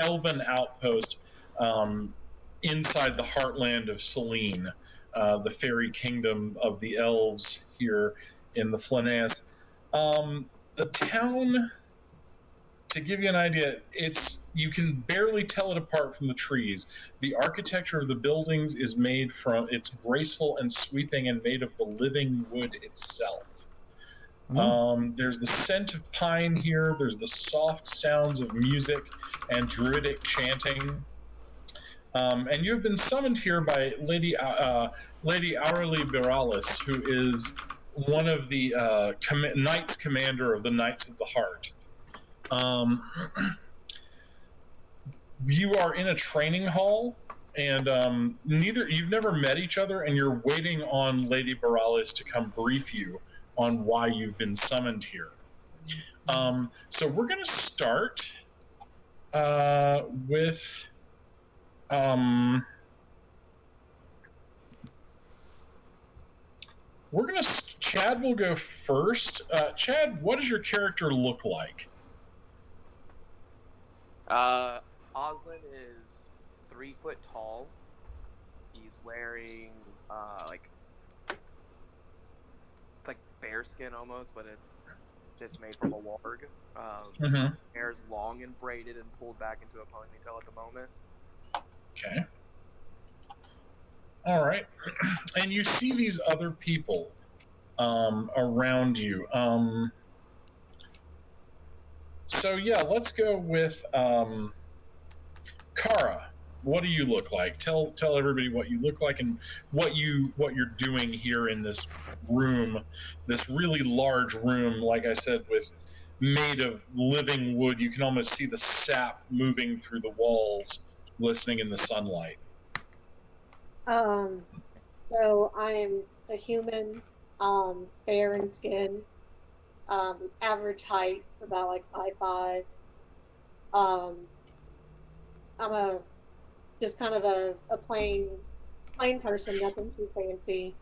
elven outpost inside the heartland of Selene, the fairy kingdom of the elves here in the Flanaess. The town, to give you an idea, you can barely tell it apart from the trees. The architecture of the buildings is it's graceful and sweeping and made of the living wood itself. There's the scent of pine here. There's the soft sounds of music and druidic chanting. And you have been summoned here by Lady Aureli Biralis, who is one of the Knights Commander of the Knights of the Heart. You are in a training hall, and you've never met each other, and you're waiting on Lady Biralis to come brief you on why you've been summoned here. So we're going to start with Chad will go first. Chad, what does your character look like? Oslin is 3 foot tall. He's wearing it's like bearskin almost, but it's made from a warg. Hair's long and braided and pulled back into a ponytail at the moment. Okay. All right. And you see these other people around you. So yeah, let's go with Kara. What do you look like? Tell everybody what you look like and what you're doing here in this room, this really large room, like I said, made of living wood. You can almost see the sap moving through the walls, glistening in the sunlight. So I'm a human, fair in skin, average height, about like 5'5". I'm just kind of a plain person, nothing too fancy,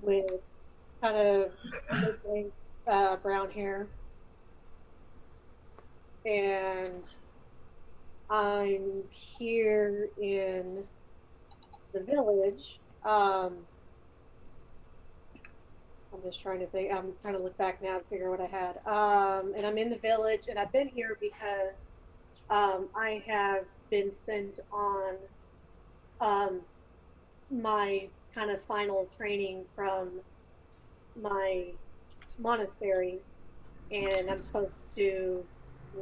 with kind of mid-length brown hair. And I'm here in the village. I'm just trying to think. I'm trying to look back now to figure out what I had. And I'm in the village, and I've been here because I have been sent on my kind of final training from my monastery, and I'm supposed to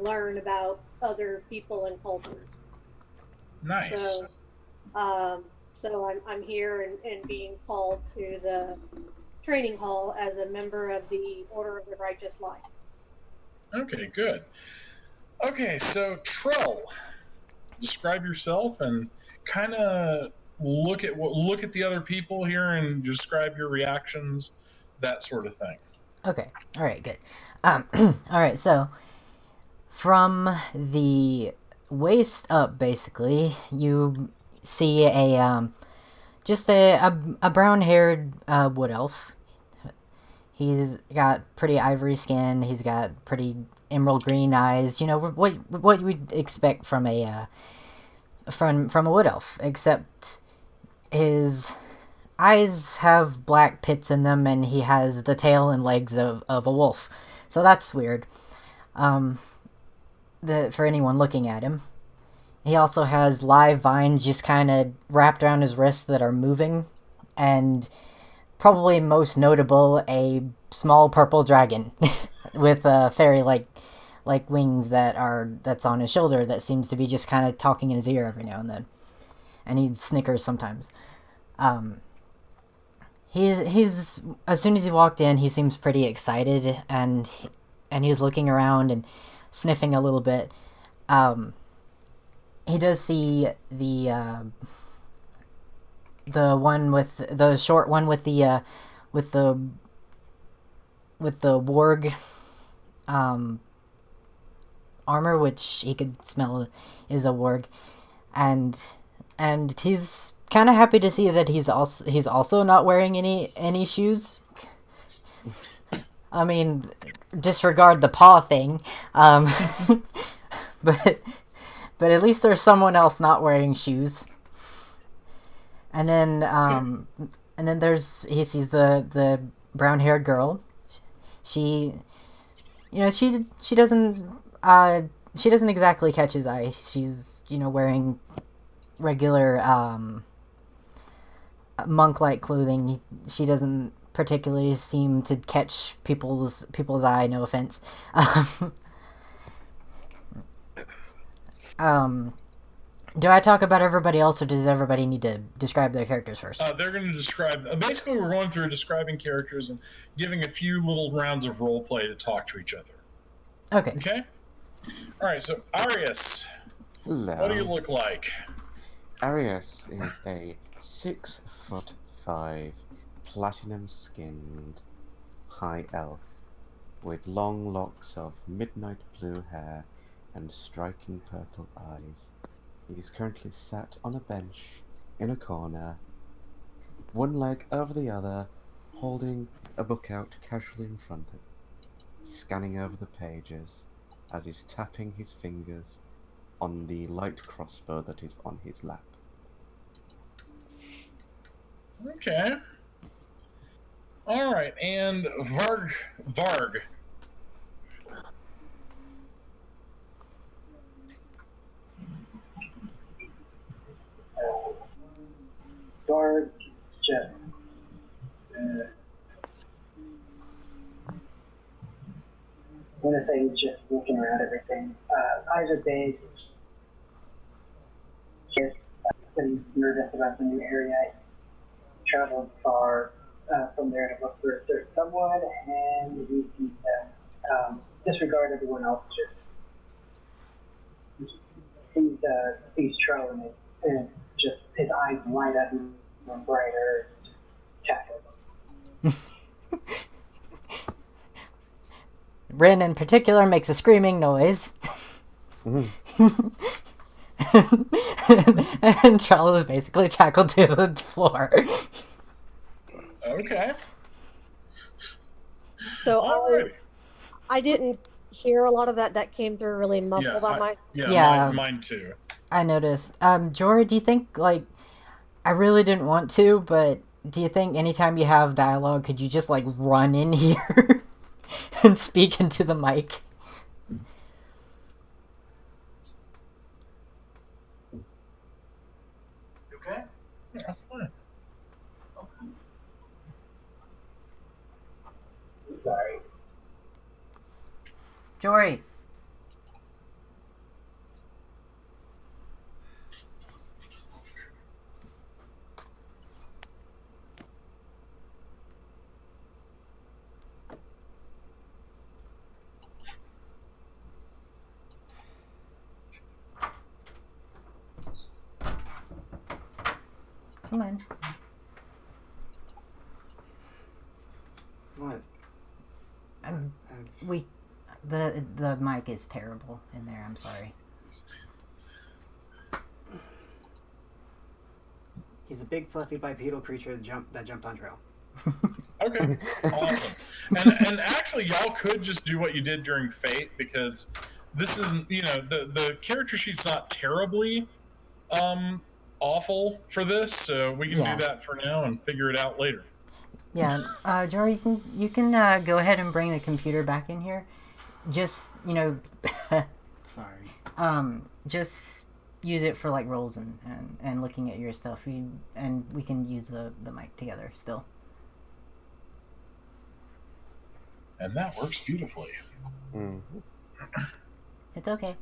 learn about other people and cultures. Nice. So I'm here and being called to the training hall as a member of the Order of the Righteous Light. Okay, good. Okay, so Trell, describe yourself and kind of look at the other people here and describe your reactions, that sort of thing. Okay. All right. Good. All right. So, from the waist up, basically, you see just a brown-haired wood elf. He's got pretty ivory skin. He's got pretty emerald green eyes. You know what you would expect from a wood elf, except his eyes have black pits in them, and he has the tail and legs of a wolf. So that's weird. For anyone looking at him. He also has live vines just kind of wrapped around his wrists that are moving, and probably most notable, a small purple dragon with fairy-like wings that's on his shoulder that seems to be just kind of talking in his ear every now and then, and he snickers sometimes. He's as soon as he walked in, he seems pretty excited, and he's looking around and sniffing a little bit. He does see the one with the short one with the warg armor, which he could smell is a warg, and he's kind of happy to see that he's also not wearing any shoes. I mean, disregard the paw thing, but but at least there's someone else not wearing shoes. And then he sees the brown-haired girl. She doesn't exactly catch his eye. She's wearing regular monk-like clothing. She doesn't particularly seem to catch people's eye. No offense. Do I talk about everybody else, or does everybody need to describe their characters first? They're going to describe. Basically, we're going through describing characters and giving a few little rounds of role play to talk to each other. Okay. Okay. All right. So Arius, Hello. what do you look like? Arius is a 6'5", platinum-skinned high elf with long locks of midnight blue hair and striking purple eyes. He is currently sat on a bench in a corner, one leg over the other, holding a book out casually in front of him, scanning over the pages as he's tapping his fingers on the light crossbow that is on his lap. Okay. All right, and Varg. Varg just one of the things, just looking around everything. Eyes are big. Just been nervous about the new area. Traveled far from there to look for a certain someone, and he sees them. Disregard everyone else. Just sees Charlie, and just his eyes light up and brighter. Just tackle them. Rin in particular makes a screaming noise. And Charles is basically tackled to the floor. Okay. So I didn't hear a lot of that. That came through really muffled on my... Mine too. I noticed. Jory, do you think, I really didn't want to, but do you think anytime you have dialogue, could you just, run in here and speak into the mic? Okay. Yeah, fine. Sorry. Jory. Come on. What? The mic is terrible in there. I'm sorry. He's a big, fluffy, bipedal creature that jumped on trail. Okay, awesome. And actually, y'all could just do what you did during Fate, because this isn't, the character sheet's not terribly awful for this, so we can do that for now and figure it out later. Yeah, Jory, you can go ahead and bring the computer back in here. Just Sorry. Just use it for rolls and looking at your stuff. And we can use the mic together still. And that works beautifully. It's okay.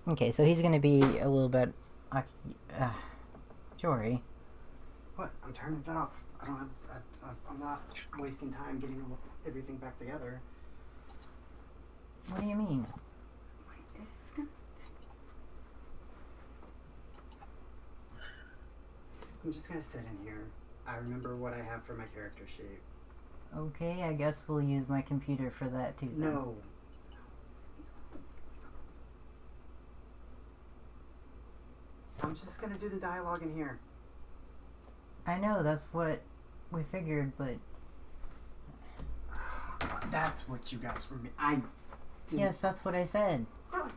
Okay, so he's gonna be a little bit... Jory. What? I'm turning it off. I don't have... I'm not wasting time getting everything back together. What do you mean? It's gonna... I'm just gonna sit in here. I remember what I have for my character sheet. Okay, I guess we'll use my computer for that too. Then. No. I'm just gonna do the dialogue in here. I know, that's what we figured, but... That's what you guys were... Yes, that's what I said.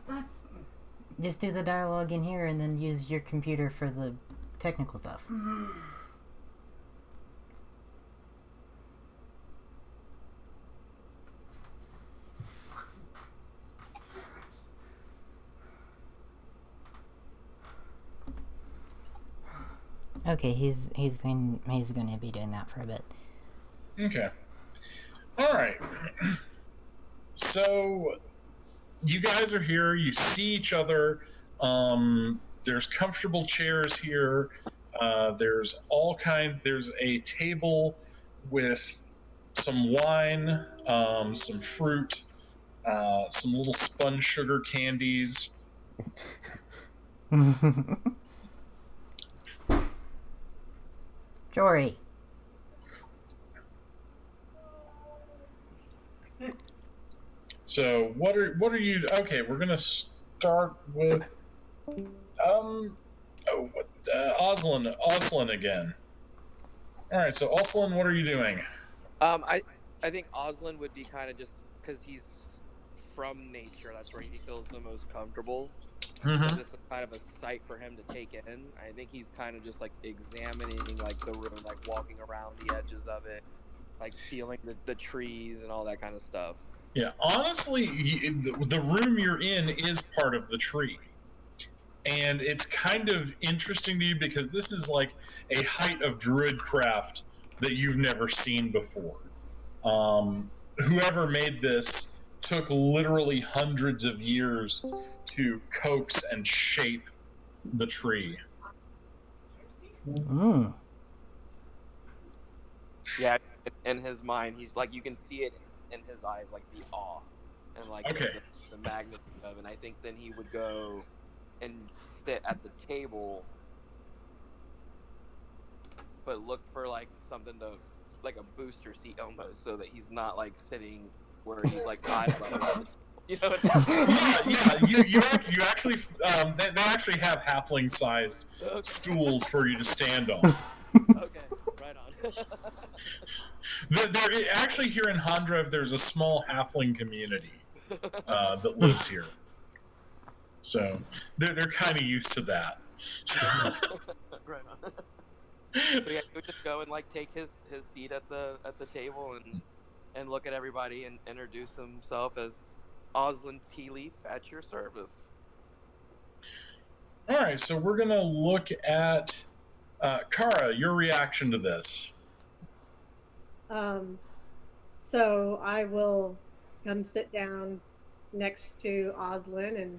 That's just do the dialogue in here and then use your computer for the technical stuff. Okay, he's going to be doing that for a bit. Okay. All right. So you guys are here. You see each other. There's comfortable chairs here. There's a table with some wine, some fruit, some little spun sugar candies. Jory. So what are you? Okay, we're gonna start with Oslin again. All right, so Oslin, what are you doing? I think Oslin would be kind of just because he's from nature. That's where he feels the most comfortable. Mm-hmm. So this is kind of a sight for him to take in. I think he's kind of just like examining like the room, like walking around the edges of it, like feeling the trees and all that kind of stuff. Yeah, honestly, the room you're in is part of the tree. And it's kind of interesting to you because this is like a height of druid craft that you've never seen before. Whoever made this took literally hundreds of years to coax and shape the tree. Mm. Yeah, in his mind, he's like, you can see it in his eyes, like the awe and like the magnitude of it. And I think then he would go and sit at the table, but look for like something to, like a booster seat almost, so that he's not like sitting where he's like eye level at the table. You know what I mean? You actually they actually have halfling sized stools for you to stand on. Okay, right on. There actually, here in Hondrev, there's a small halfling community that lives here, so they're kind of used to that. Right on. So yeah, he would just go and like take his seat at the table and look at everybody and introduce himself as Oslin Tea Leaf at your service. All right, so we're gonna look at Kara. Your reaction to this? So I will come sit down next to Oslin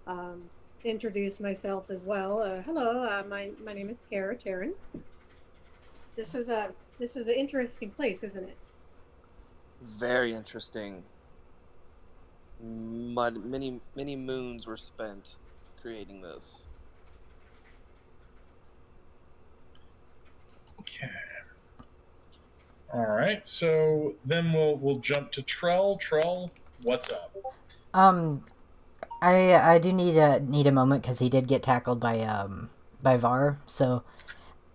and introduce myself as well. Hello, my name is Kara Charon. This is an interesting place, isn't it? Very interesting. Many moons were spent creating this. Okay. All right, so then we'll jump to Trell. Trell, what's up? I do need a moment because he did get tackled by Var, so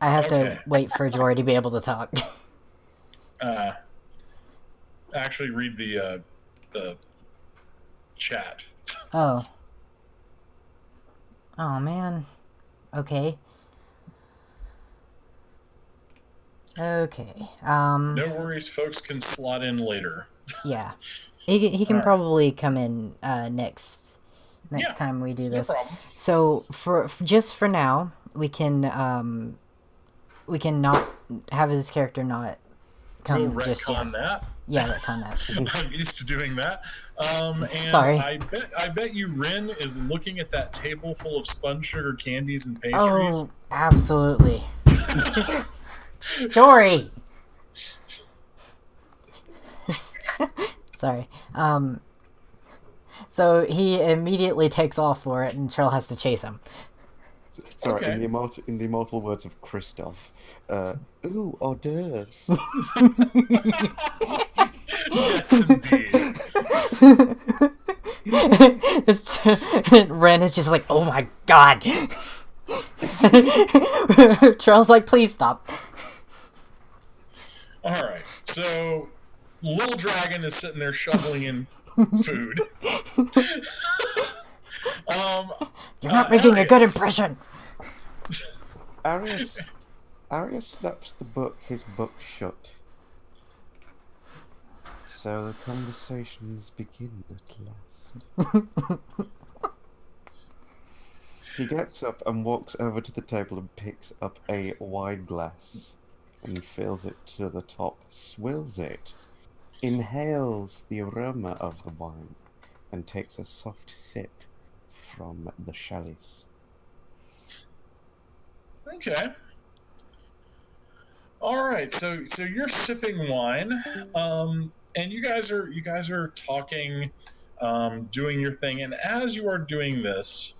I have to wait for Jory to be able to talk. Actually, read the chat. Oh man. Okay. No worries, folks can slot in later. Yeah, he can probably come in next time we do this. No problem. So for now, we can not have his character not come we'll just yet. Retcon that. Yeah, retcon that. I'm used to doing that. And Sorry. I bet you Rin is looking at that table full of spun sugar candies and pastries. Oh, absolutely. Jory. Sorry. So he immediately takes off for it, and Trell has to chase him. Sorry, in the immortal words of Kristoff, ooh, hors d'oeuvres. Yes, indeed. Ren is just like, oh my god. Trell's like, please stop. Alright, so Little Dragon is sitting there shoveling in food. You're not making a good Arius. impression. Arius snaps his book shut. So the conversations begin at last. He gets up and walks over to the table and picks up a wine glass and fills it to the top, swills it, inhales the aroma of the wine, and takes a soft sip from the chalice. Okay. All right. So you're sipping wine, and you guys are talking, doing your thing, and as you are doing this,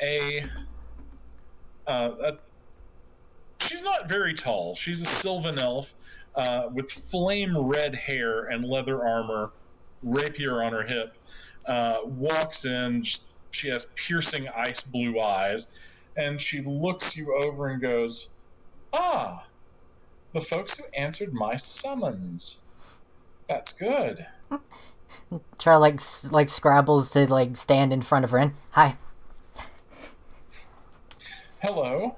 a she's not very tall. She's a Sylvan elf with flame red hair and leather armor, rapier on her hip. Walks in. She has piercing ice blue eyes, and she looks you over and goes, "Ah, the folks who answered my summons. That's good." Char like scrabbles to like stand in front of Ren. Hi. Hello.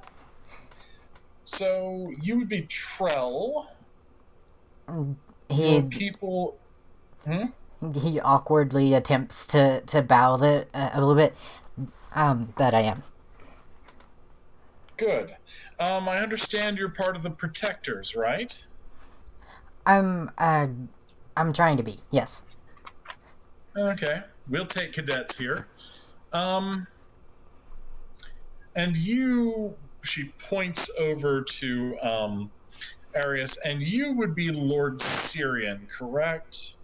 So you would be Trell. Your He people. Hmm? he awkwardly attempts to bow a little bit. That I am. Good. I understand you're part of the Protectors, right? I'm trying to be. Yes. Okay. We'll take cadets here. And you. She points over to Arius, and you would be Lord Syrian, correct?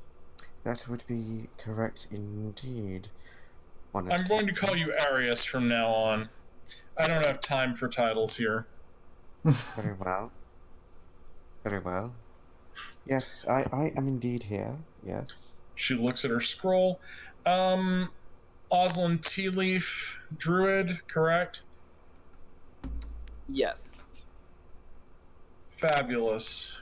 That would be correct indeed. I'm going to call you Arius from now on. I don't have time for titles here. Very well. Very well. Yes, I am indeed here. Yes. She looks at her scroll. Oslin Tea Leaf, Druid, correct? Yes. Fabulous.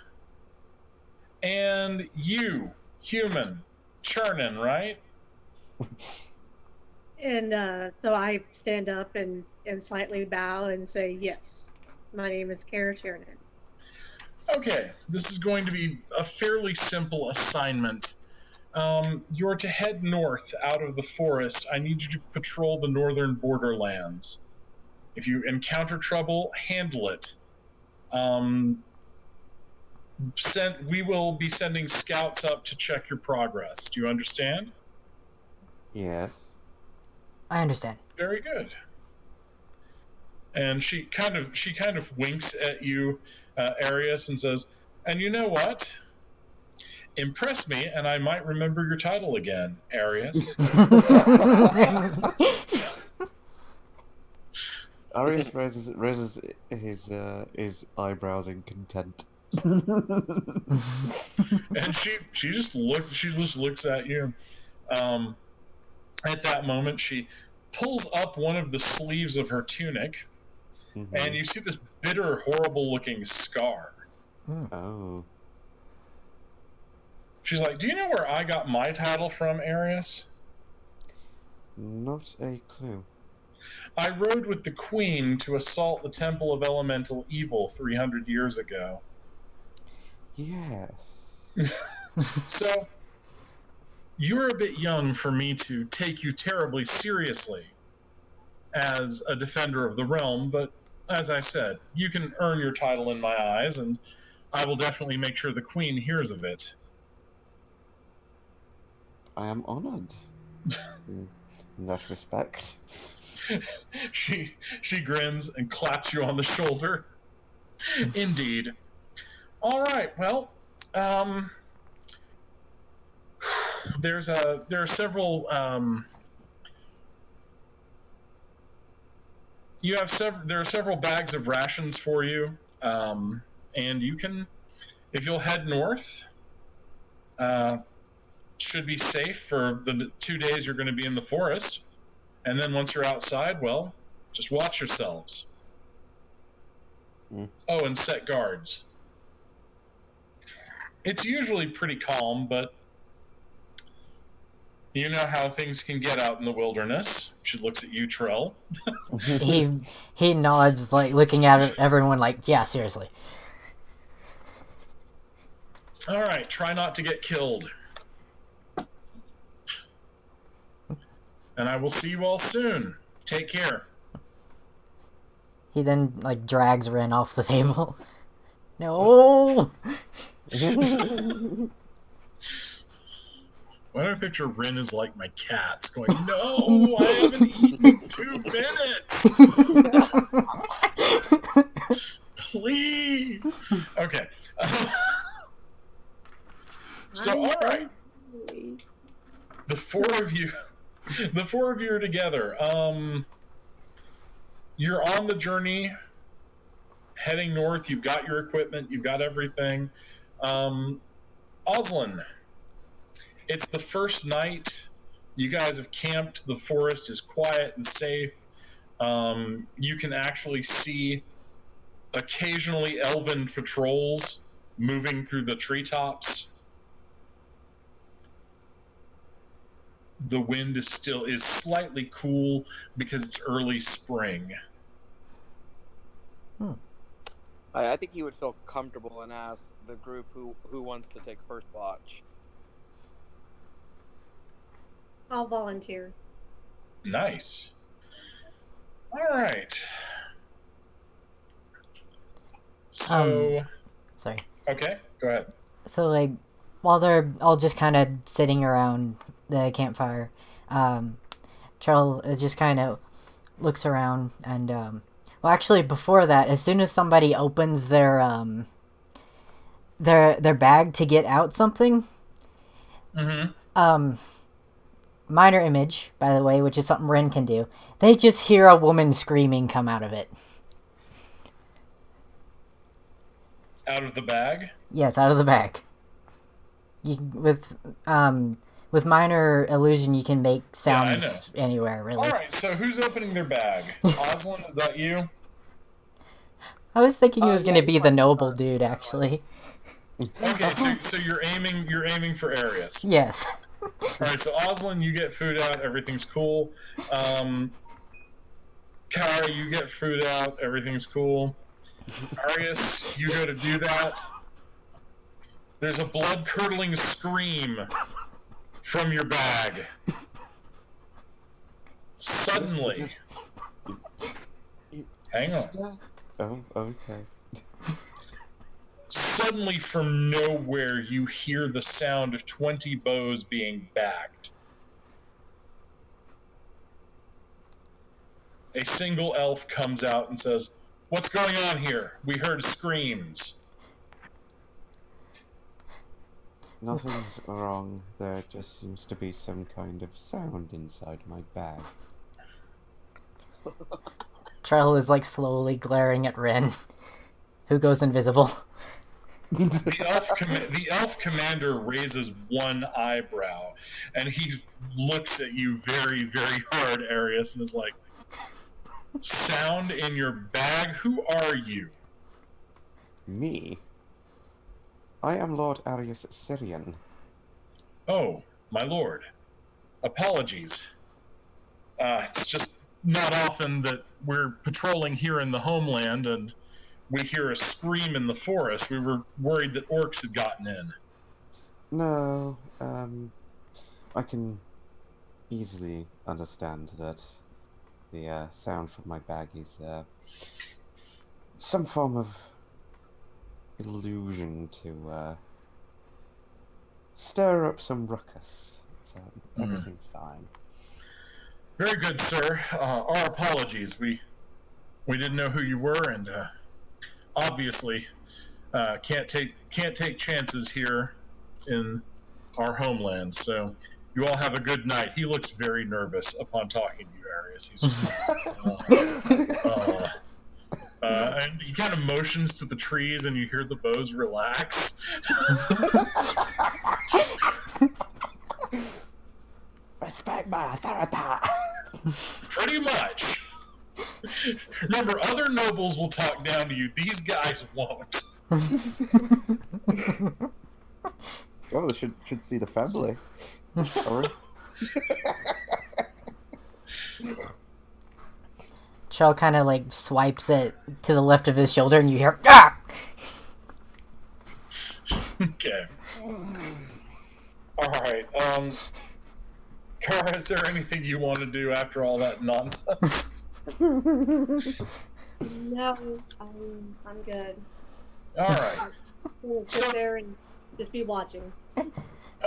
And you, human, Chernin, right? And so I stand up and slightly bow and say, yes, my name is Kara Sheridan. Okay, this is going to be a fairly simple assignment. You're to head north out of the forest. I need you to patrol the northern borderlands. If you encounter trouble, handle it. We will be sending scouts up to check your progress. Do you understand? Yes. I understand. Very good. And she kind of winks at you, Arius, and says, "And you know what? Impress me, and I might remember your title again, Arius." Arius raises his eyebrows in content. And she just looks at you. At that moment, she pulls up one of the sleeves of her tunic, and you see this bitter, horrible-looking scar. Oh. She's like, "Do you know where I got my title from, Arius?" Not a clue. "I rode with the Queen to assault the Temple of Elemental Evil 300 years ago." Yes. So, you're a bit young for me to take you terribly seriously as a defender of the realm, but as I said, you can earn your title in my eyes, and I will definitely make sure the Queen hears of it. I am honored. In that respect. She grins and claps you on the shoulder. Indeed. All right. Well, there are several. There are several bags of rations for you, and you can, if you'll head north. Should be safe for the 2 days you're going to be in the forest, and then once you're outside, well, just watch yourselves. Oh, and set guards. It's usually pretty calm, but You know how things can get out in the wilderness. She looks at you, Trell. He nods, like looking at everyone, like, yeah, seriously. All right, try not to get killed. And I will see you all soon. Take care. He then like drags Ren off the table. No. Why do I picture Rin as like my cats going, no, I haven't eaten 2 minutes. Please. Okay. So, all right. The four of you are together. You're on the journey, heading north. You've got your equipment. You've got everything. Oslin, it's the first night. You guys have camped. The forest is quiet and safe. You can actually see occasionally elven patrols moving through the treetops. The wind is slightly cool because it's early spring. I think he would feel comfortable and ask the group who wants to take first watch. I'll volunteer. Nice. All right. So. Sorry. Okay, go ahead. So, like, while they're all just kind of sitting around the campfire, Charles just kind of looks around and, well, actually, before that, as soon as somebody opens their bag to get out something, minor image, by the way, which is something Ren can do, they just hear a woman screaming come out of it. Out of the bag? Yes, out of the bag. With minor illusion, you can make sounds anywhere, really. All right, so who's opening their bag? Oslin, is that you? I was thinking it was going to be the noble dude, actually. Okay, so you're aiming for Arius. Yes. All right, so Oslin, you get food out. Everything's cool. Kara, you get food out. Everything's cool. Arius, you go to do that. There's a blood-curdling scream from your bag. Suddenly. Hang on. Oh, okay. Suddenly, from nowhere, you hear the sound of 20 bows being bagged. A single elf comes out and says, "What's going on here? We heard screams." Nothing's wrong. There just seems to be some kind of sound inside my bag. Trell is like slowly glaring at Ren, who goes invisible. The elf commander raises one eyebrow, and he looks at you very, very hard, Arius, and is like, "Sound in your bag? Who are you?" Me? I am Lord Arius Syrian. "Oh, my lord. Apologies. It's just not often that we're patrolling here in the homeland and we hear a scream in the forest. We were worried that orcs had gotten in." No, I can easily understand that the sound from my bag is some form of illusion to stir up some ruckus. So everything's fine. "Very good, sir. Our apologies. We didn't know who you were, and obviously can't take chances here in our homeland. So you all have a good night." He looks very nervous upon talking to you, Arius. He's just and he kind of motions to the trees, and you hear the bows relax. Respect my authority. Pretty much. Remember, other nobles will talk down to you. These guys won't. Oh, they should see the family. Sorry. Chell kind of like swipes it to the left of his shoulder, and you hear ah. Okay. All right. Kara, is there anything you want to do after all that nonsense? No, I'm good. All right. We'll sit there and just be watching.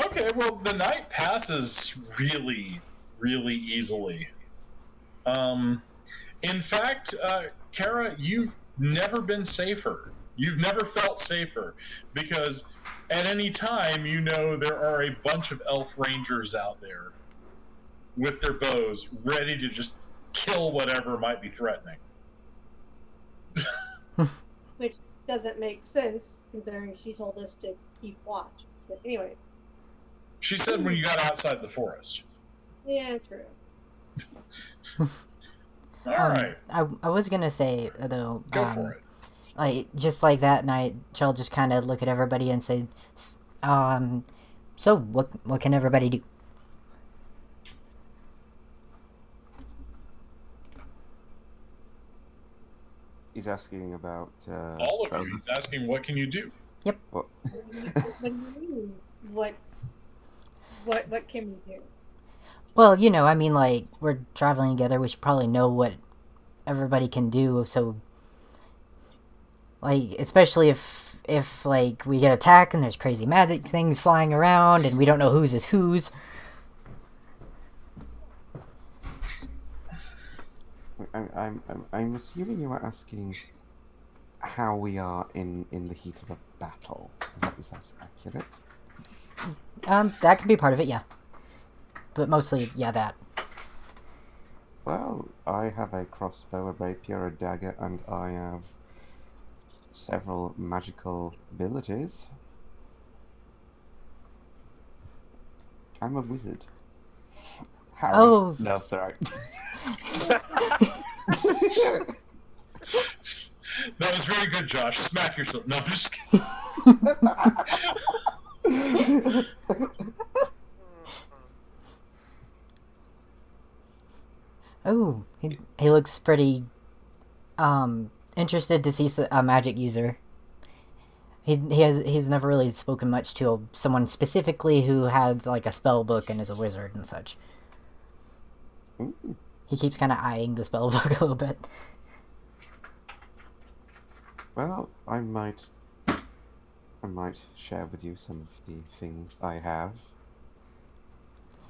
Okay, well, the night passes really, really easily. In fact, Kara, you've never been safer. You've never felt safer because at any time, you know there are a bunch of elf rangers out there with their bows ready to just kill whatever might be threatening. Which doesn't make sense considering she told us to keep watch. But anyway. She said when you got outside the forest. Yeah, true. All right. I was gonna say though. Go for it. Like just like that night, Chell just kind of look at everybody and say, so what can everybody do? He's asking about... all of you. He's asking, what can you do? Yep. What? What do you mean? What can we do? Well, you know, I mean, like, we're traveling together, we should probably know what everybody can do, so... Like, especially if like, we get attacked and there's crazy magic things flying around and we don't know whose is whose. I'm assuming you are asking how we are in the heat of a battle. Is that accurate? That can be part of it, yeah. But mostly, yeah, that. Well, I have a crossbow, a rapier, a dagger, and I have several magical abilities. I'm a wizard. Harry. Oh. No, sorry. That was very good, Josh. Smack yourself. No, I'm just kidding. Oh, he looks pretty, interested to see a magic user. He's never really spoken much to someone specifically who has like a spell book and is a wizard and such. Ooh. He keeps kind of eyeing the spell book a little bit. Well, I might share with you some of the things I have.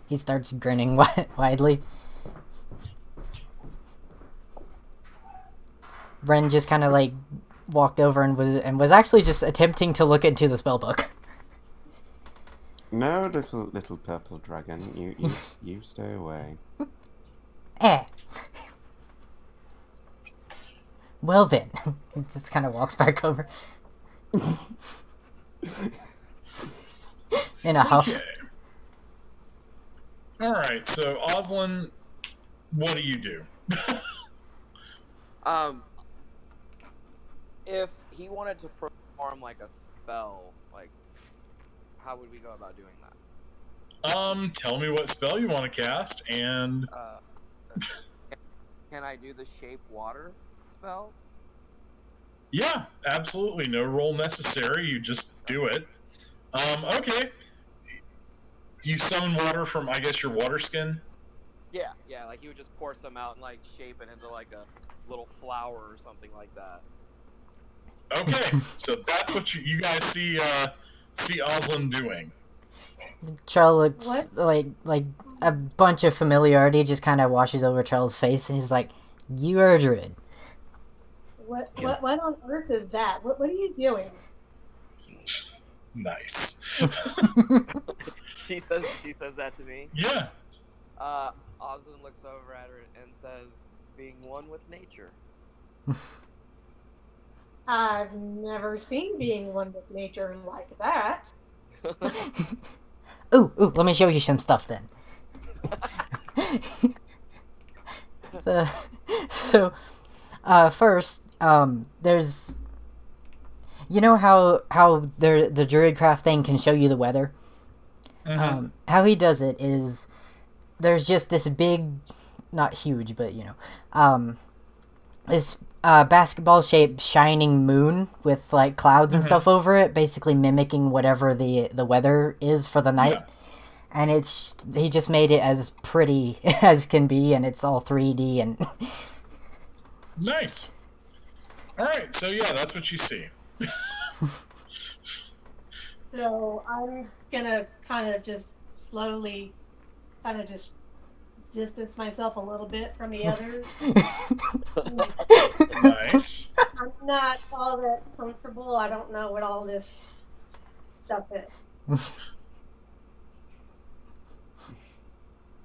He starts grinning widely. Ren just kind of like walked over and was actually just attempting to look into the spell book. No, little purple dragon, you stay away. Eh. Well then, he just kind of walks back over. In a huff. Okay. All right, so Oslin, what do you do? If he wanted to perform like a spell, like how would we go about doing that? Tell me what spell you want to cast, and can I do the shape water spell? yeah, absolutely. No roll necessary. You just do it. Okay. You summon water from, I guess, your water skin? Yeah, like he would just pour some out and like shape it into like a little flower or something like that. Okay, so that's what you guys see Oslin doing. Charles looks What? like a bunch of familiarity just kind of washes over Charles' face, and he's like, "You are a druid." What on earth is that? What are you doing? Nice. She says that to me. Yeah. Oslin looks over at her and says, "Being one with nature." I've never seen being one with nature like that. Ooh, let me show you some stuff then. So, first, there's, you know how the druidcraft thing can show you the weather. Mm-hmm. How he does it is, there's just this big, not huge, but this basketball-shaped shining moon with like clouds and stuff over it, basically mimicking whatever the weather is for the night. Yeah. And he just made it as pretty as can be, and it's all 3D and Nice. All right, so yeah, that's what you see. So I'm gonna kind of just slowly, kind of just distance myself a little bit from the others. Nice. I'm not all that comfortable. I don't know what all this stuff is.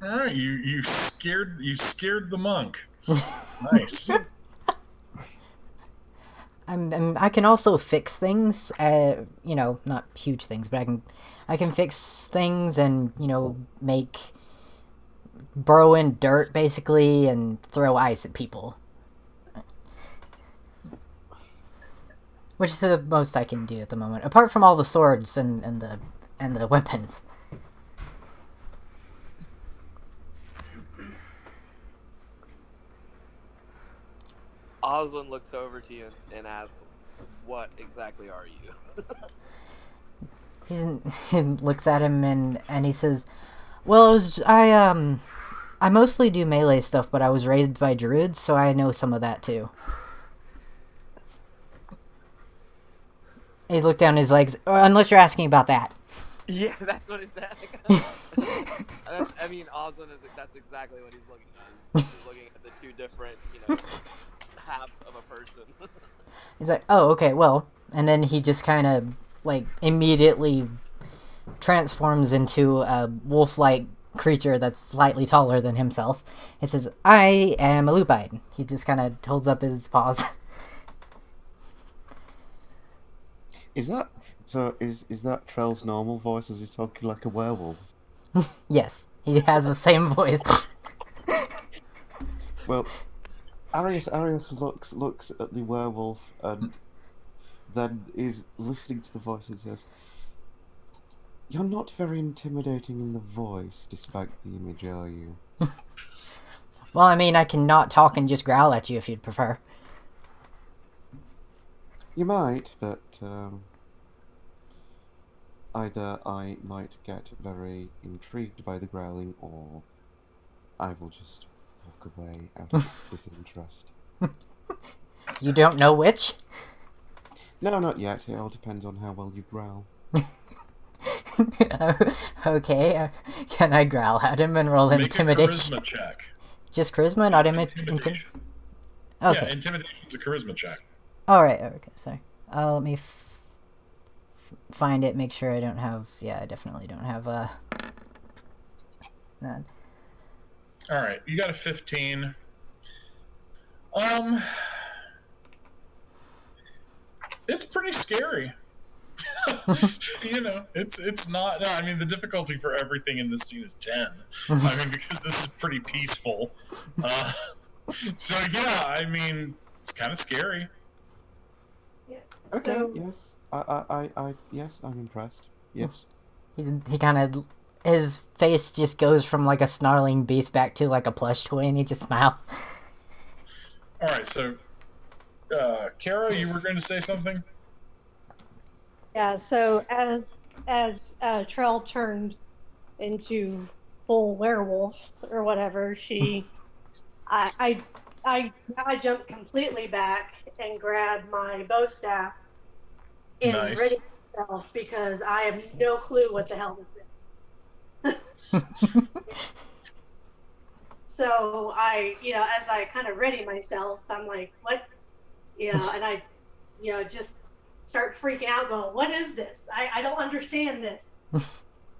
All right, you scared the monk. Nice. I can also fix things. Not huge things, but I can fix things and make burrow in dirt basically and throw ice at people, which is the most I can do at the moment. Apart from all the swords and the weapons. Oslin looks over to you and asks, "What exactly are you?" He looks at him and he says, "Well, I mostly do melee stuff, but I was raised by druids, so I know some of that too." He looked down his legs, unless you're asking about that. Yeah, that's what it's at. I mean, Oslin that's exactly what he's looking at. He's looking at the two different, halves of a person. He's like, "Oh, okay, well," and then he just kind of like immediately transforms into a wolf-like creature that's slightly taller than himself. He says, "I am a lupine." He just kind of holds up his paws. Is that Trell's normal voice as he's talking like a werewolf? Yes, he has the same voice. Well, Arius looks at the werewolf and then is listening to the voice and says, "You're not very intimidating in the voice, despite the image, are you?" Well, I mean, I can not talk and just growl at you if you'd prefer. You might, but either I might get very intrigued by the growling, or I will just walk away out of disinterest. You don't know which? No, not yet. It all depends on how well you growl. Okay, can I growl at him and roll Make intimidation? a charisma check. Just charisma, not Intimidation. Okay. Yeah, intimidation is a charisma check. Alright, okay, sorry. Let me find it, make sure I don't have... Yeah, I definitely don't have, that. Alright, you got a 15. It's pretty scary. It's not... No, I mean, the difficulty for everything in this scene is 10. I mean, because this is pretty peaceful. So, yeah, I mean, it's kind of scary. Yeah. Okay, So, yes. Yes, I'm impressed. Yes. He kind of... His face just goes from, like, a snarling beast back to, like, a plush toy, and he just smiles. Alright, so... Kara, you were going to say something? yeah, so as Trell turned into full werewolf or whatever, I jumped completely back and grabbed my bow staff and Nice. ready myself because I have no clue what the hell this is. So as I kind of ready myself, I'm like, what? And I, just start freaking out, going, what is this? I don't understand this.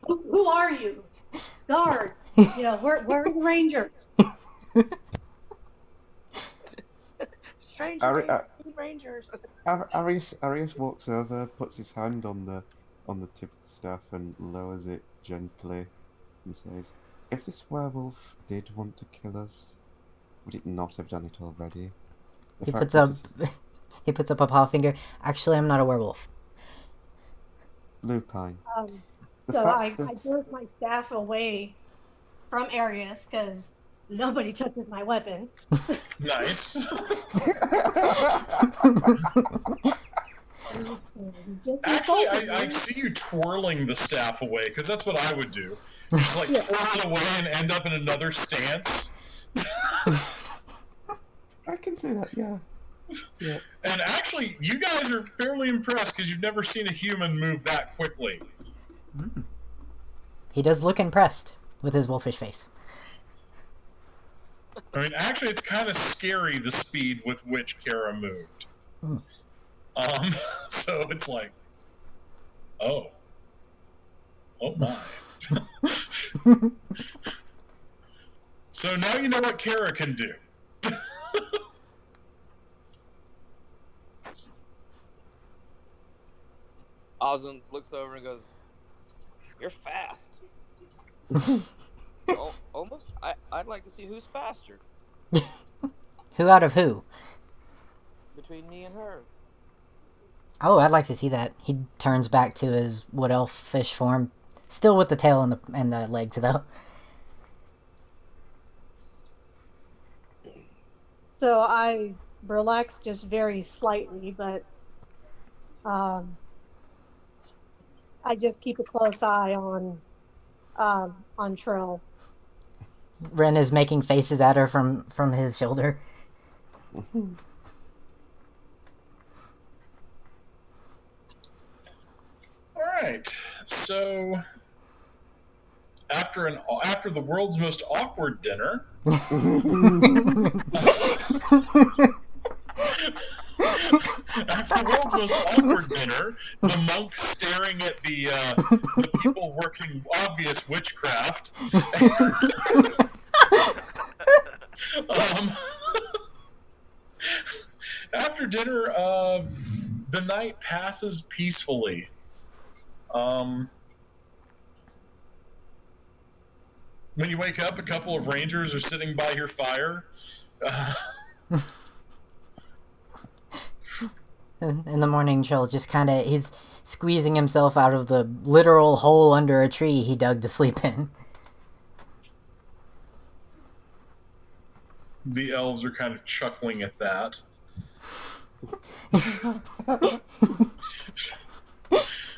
Who are you? Guard. Where are the Rangers? Rangers. Arius walks over, puts his hand on the tip of the staff and lowers it gently and says, "If this werewolf did want to kill us, would it not have done it already?" He puts up a paw finger. Actually, I'm not a werewolf. Lupine. So I jerk my staff away from Arius because nobody touches my weapon. Nice. Actually, I see you twirling the staff away, because that's what I would do. Just like twirl it away and end up in another stance. I can see that, yeah. Yeah. And actually, you guys are fairly impressed, because you've never seen a human move that quickly. He does look impressed with his wolfish face. I mean, actually, it's kind of scary, the speed with which Kara moved. So it's like, oh my. So now you know what Kara can do. Osmond looks over and goes, "You're fast." Almost. I'd like to see who's faster Who out of who? between me and her. Oh, I'd like to see that. He turns back to his wood elf fish form, still with the tail and the legs though. So I relax just very slightly, but I just keep a close eye on Trill. Ren is making faces at her from his shoulder. Alright, so after the world's most awkward dinner, after the world's most awkward dinner, the monk staring at the people working obvious witchcraft. After dinner, the night passes peacefully. When you wake up, a couple of rangers are sitting by your fire. In the morning, Trill just he's squeezing himself out of the literal hole under a tree he dug to sleep in. The elves are kind of chuckling at that.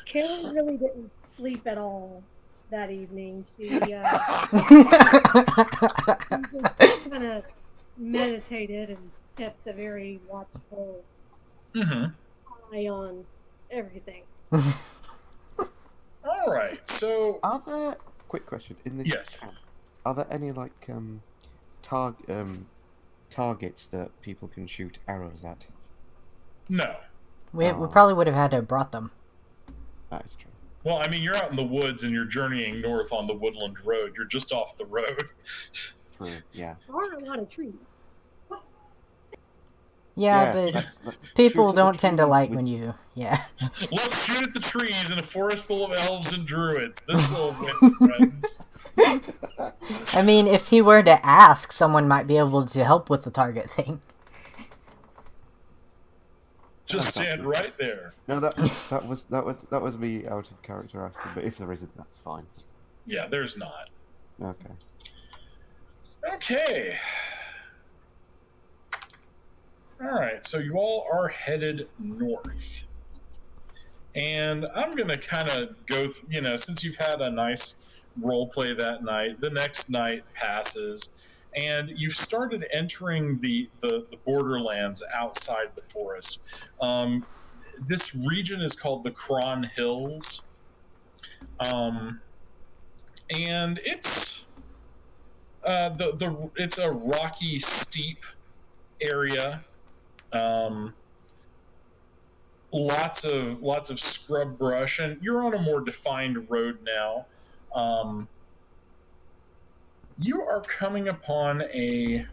Karen really didn't sleep at all that evening. She just kind of meditated and kept a very watchful eye on everything. All right, so Are there... Quick question. In this camp, are there any, like, targets that people can shoot arrows at? No. We probably would have had to have brought them. That is true. Well, I mean, you're out in the woods and you're journeying north on the woodland road. You're just off the road. True, yeah. There are a lot of trees. Yeah, Yes, but let's people shoot at the don't tend to trees like with- when you... Yeah. Let's shoot at the trees in a forest full of elves and druids. This'll win, friends. I mean, if he were to ask, someone might be able to help with the target thing. Just stand right there. No, that was me out of character asking, but if there isn't, that's fine. Yeah, there's not. Okay. Okay. Alright, so you all are headed north. And I'm going to kind of go, since you've had a nice role play that night, the next night passes, and you've started entering the borderlands outside the forest. This region is called the Cron Hills. And it's it's a rocky, steep area. Lots of scrub brush, and you're on a more defined road now. You are coming upon there's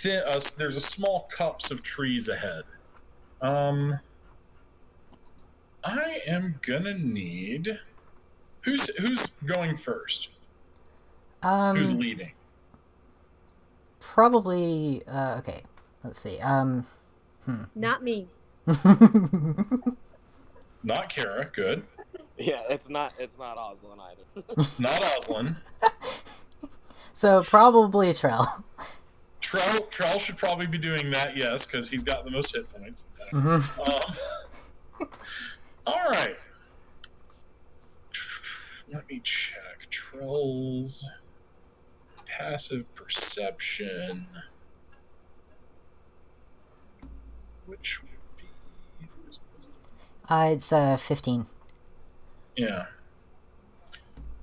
a small copse of trees ahead. I am gonna need who's going first? Who's leading? Probably, okay, let's see, Not me. Not Kara, good. Yeah, it's not Oslin either. Not Oslin. So probably Trell. Trell should probably be doing that, yes, because he's got the most hit points. All right. Let me check. Trell's passive perception. Which would be... It's 15. Yeah.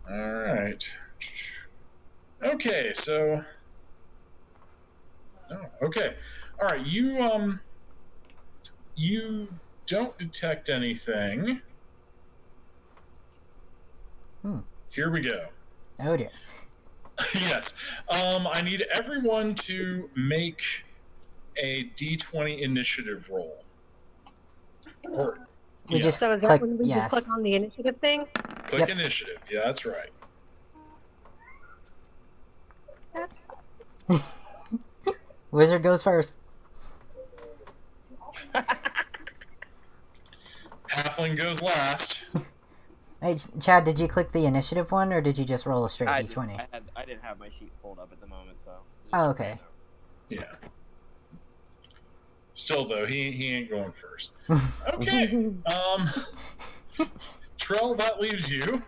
All right. Okay, so... Oh, okay. All right, you don't detect anything. Here we go. Oh dear. Yes. I need everyone to make a D20 initiative roll. Or, We yeah, just So is that click. when we Yeah. just click on the initiative thing? click initiative. Yeah, that's right. That's Wizard goes first. Halfling goes last. Hey, Chad, did you click the initiative one, or did you just roll a straight D20? I didn't have my sheet pulled up at the moment, so. Oh, okay. Yeah. Still, though, he ain't going first. Okay. Trell, that leaves you.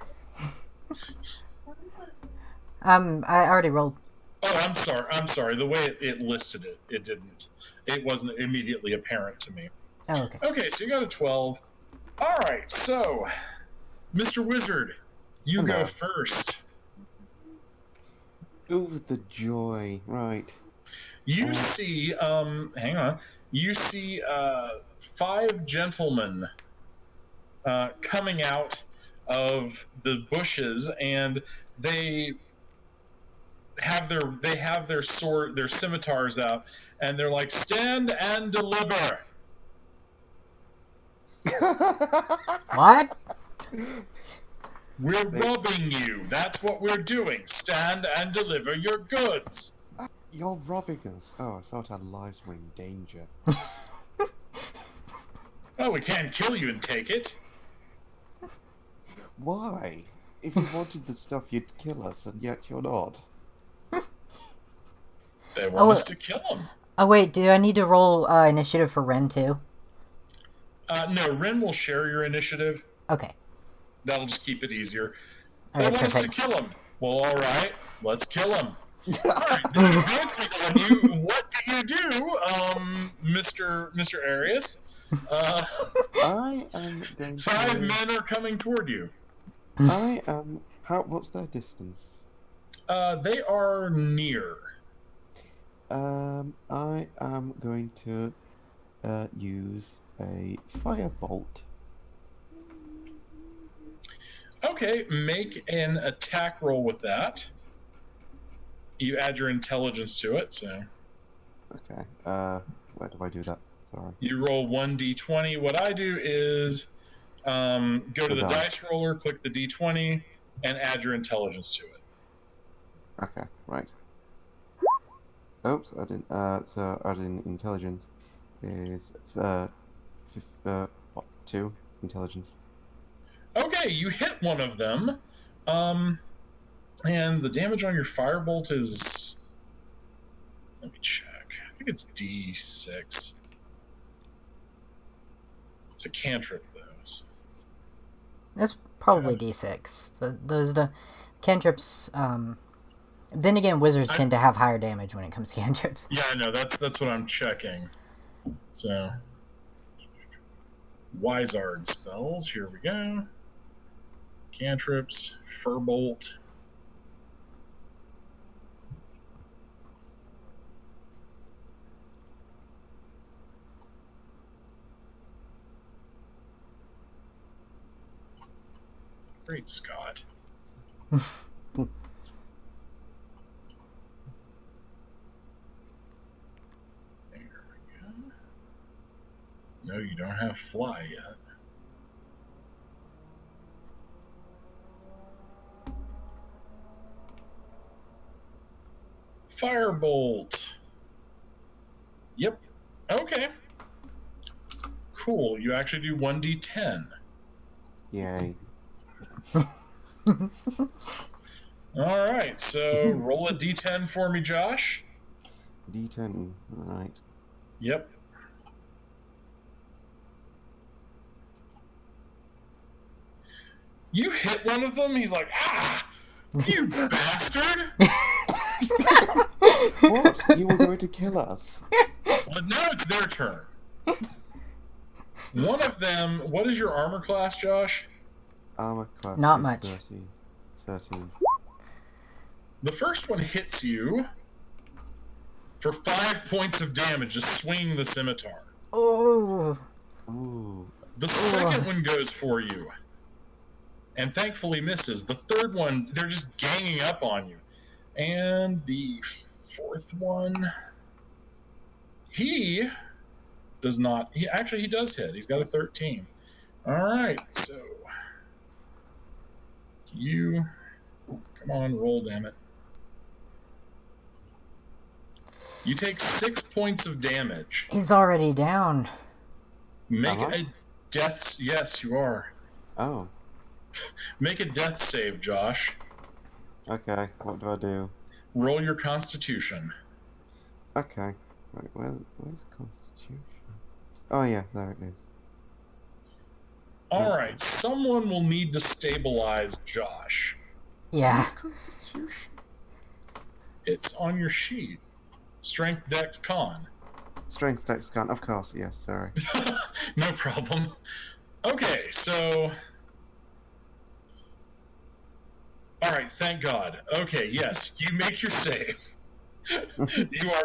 I already rolled. Oh, I'm sorry. The way it listed it, it wasn't immediately apparent to me. Oh, okay. Okay, so you got a 12. All right, so, Mr. Wizard, you Hello. go first. Ooh, the joy. Right. You see, hang on. You see 5 gentlemen coming out of the bushes, and they have their sword, their scimitars out, and they're like, "Stand and deliver." What? We're robbing you. That's what we're doing. Stand and deliver your goods. You're robbing us. Oh, I thought our lives were in danger. Oh, we can't kill you and take it. Why? If you wanted the stuff, you'd kill us, and yet you're not. They want us to kill them. Oh wait, do I need to roll initiative for Ren too? No, Ren will share your initiative. Okay. That'll just keep it easier. All They right, want us to perfect. kill him. Well, all right, let's kill him. All right, advancing on you. What do you do, Mr. Arius? I am going 5 to... men are coming toward you. I am... What's their distance? They are near. I am going to use a firebolt. Okay, make an attack roll with that. You add your intelligence to it, so. Okay, where do I do that? Sorry. You roll 1d20. What I do is go to the dice roller, click the d20, and add your intelligence to it. Okay, right. Oops, I didn't, so adding intelligence is, 2 intelligence. Okay, you hit one of them, and the damage on your firebolt is... Let me check. I think it's d6. It's a cantrip, though. That's probably D6. Those cantrips. Then again, wizards tend to have higher damage when it comes to cantrips. Yeah, I know. That's what I'm checking. So, Wizard spells. Here we go. Cantrips, Firbolt. Great Scott. There we go. No, you don't have fly yet. Firebolt. Yep. Okay. Cool. You actually do 1d10. Yay. All right, so roll a d10 for me, Josh. D10. Alright. Yep. You hit one of them, he's like, ah, you bastard! What? You were going to kill us? But now it's their turn. One of them, what is your armor class, Josh? Armor class Not is much. 13. The first one hits you for 5 points of damage, just swinging the scimitar. Oh. Ooh. The second one goes for you, and thankfully misses. The third one, they're just ganging up on you. And the fourth one, he does not. He does hit. He's got a 13. All right, so you, come on, roll, damn it. You take 6 points of damage. He's already down. Make Am I? a death. Yes, you are. Oh. Make a death save, Josh. Okay, what do I do? Roll your Constitution. Okay. Right, where's Constitution? Oh yeah, there it is. All right, someone will need to stabilize Josh. Yeah. Where's Constitution? It's on your sheet. Strength, Dex, Con. Strength, Dex, Con. Of course, yes, sorry. No problem. Okay, so... Alright, thank God. Okay, yes, you make your save.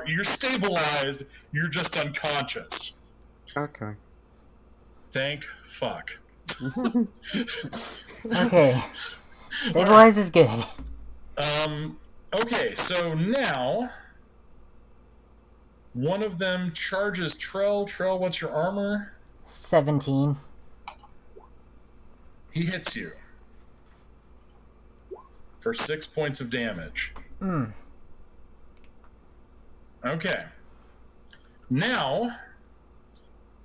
You're stabilized, you're just unconscious. Okay. Thank fuck. Okay. Stabilize is good. Okay, so now... One of them charges Trell. Trell, what's your armor? 17. He hits you for 6 points of damage. Okay. Now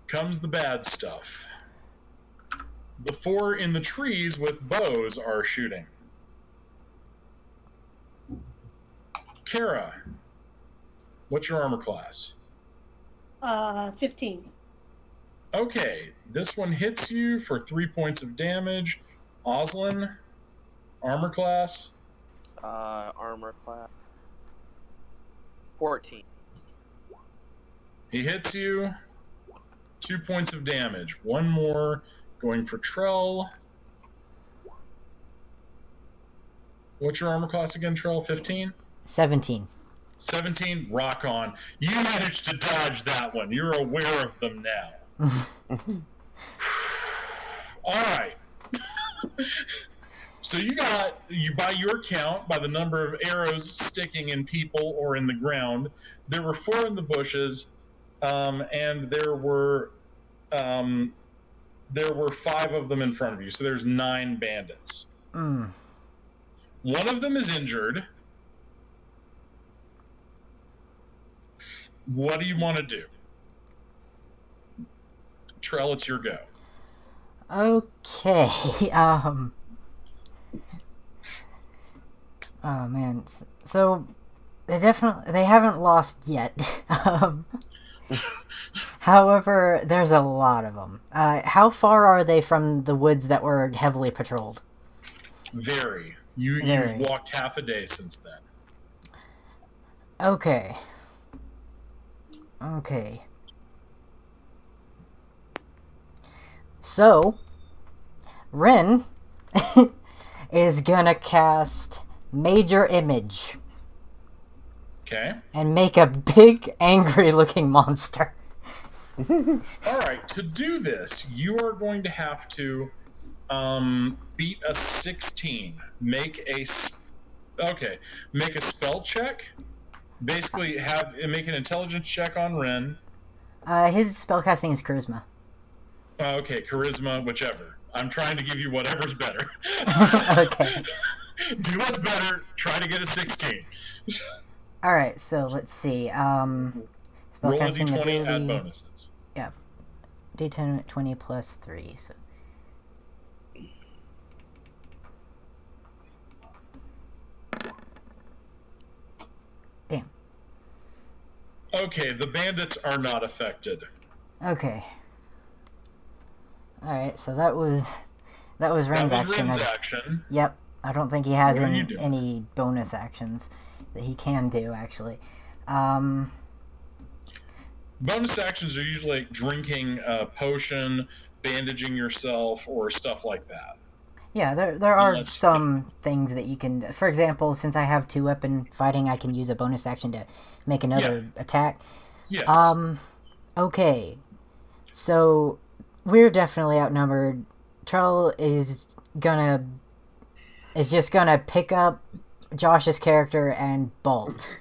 comes the bad stuff. The 4 in the trees with bows are shooting. Kara, what's your armor class? 15. Okay, this one hits you for 3 points of damage. Oslin, armor class? Armor class 14. He hits you, 2 points of damage. One more going for Trell. What's your armor class again, Trell? 15? 17. 17, rock on. You managed to dodge that one. You're aware of them now. All right. So by your count, by the number of arrows sticking in people or in the ground, there were 4 in the bushes, and there were 5 of them in front of you. So there's 9 bandits. One of them is injured. What do you want to do? Trell, it's your go. Okay. Oh man. So they haven't lost yet. However, there's a lot of them. How far are they from the woods that were heavily patrolled? Very. You've walked half a day since then. Okay. So, Ren is gonna cast Major Image. Okay. And make a big, angry-looking monster. Alright, to do this, you are going to have to beat a 16. Make a spell check. Basically, make an intelligence check on Ren. His spellcasting is Charisma. Okay, Charisma, whichever. I'm trying to give you whatever's better. Okay. Do what's better. Try to get a 16. Alright, so let's see. Roll a Spellcasting d20, ability. add bonuses. Yeah. D10 20 plus 3, so... Damn. Okay, the bandits are not affected. Okay. Alright, so that was Ren's That was action. Rin's action. Yep. I don't think he has What are you doing? any bonus actions that he can do, actually. Bonus actions are usually like drinking a potion, bandaging yourself, or stuff like that. Yeah, there are Unless- some things that you can... For example, since I have 2-weapon fighting, I can use a bonus action to make another attack. Yes. Okay. So, we're definitely outnumbered. Trell is just gonna pick up Josh's character and bolt.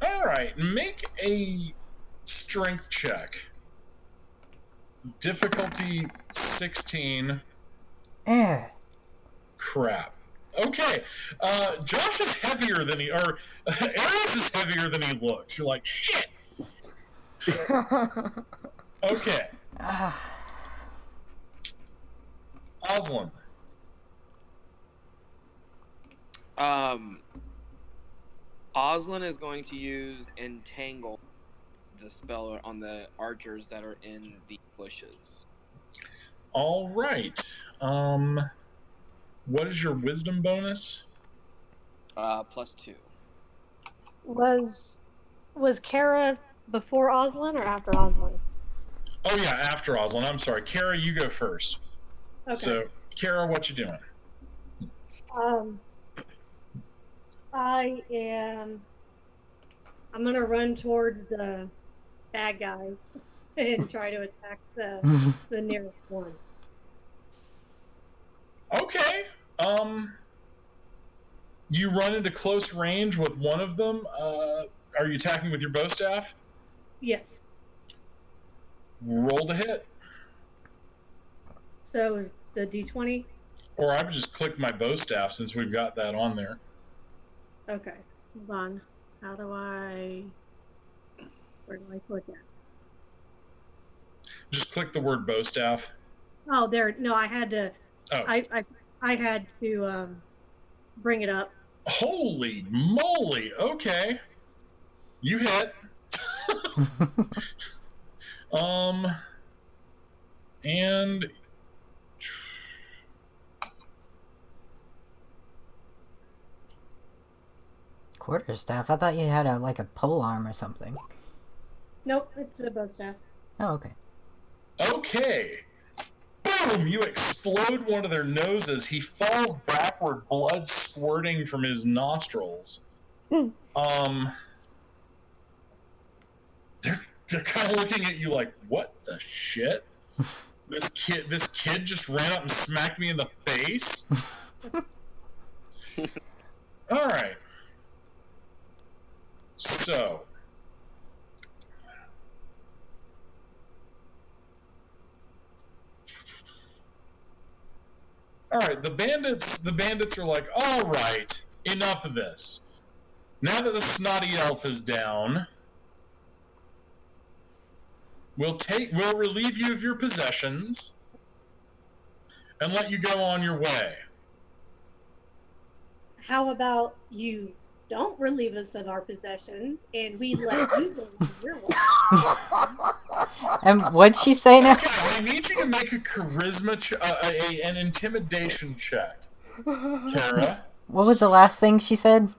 Alright, make a strength check. Difficulty 16. Eh. Crap. Okay, Josh is heavier than Ares is heavier than he looks. You're like, shit! Okay. Oslin. Oslin is going to use Entangle, the spell on the archers that are in the bushes. All right. What is your wisdom bonus? +2. Was Kara before Oslin or after Oslin? Oh yeah, after Oslin. I'm sorry, Kara, you go first. Okay. So, Kara, what you doing? I'm gonna run towards the bad guys and try to attack the nearest one. Okay. You run into close range with one of them. Are you attacking with your bow staff? Yes. Roll to hit. So the D20. Or I would just click my bow staff since we've got that on there. Okay. Hold on. How do I? Where do I click it? Just click the word bow staff. Oh, there. No, I had to. Oh. I had to bring it up. Holy moly! Okay, you hit. And Quarterstaff? I thought you had like a pole arm or something. Nope, it's a bow staff. Oh, okay. okay. Boom! You explode one of their noses. He falls backward, blood squirting from his nostrils. They're kind of looking at you like, what the shit? This kid just ran up and smacked me in the face. All right. So, all right, the bandits are like, all right, enough of this. Now that the snotty elf is down, we'll relieve you of your possessions and let you go on your way. How about you don't relieve us of our possessions and we let you go on your way? And what'd she say now? Okay, I need you to make a charisma, an intimidation check, Kara. What was the last thing she said?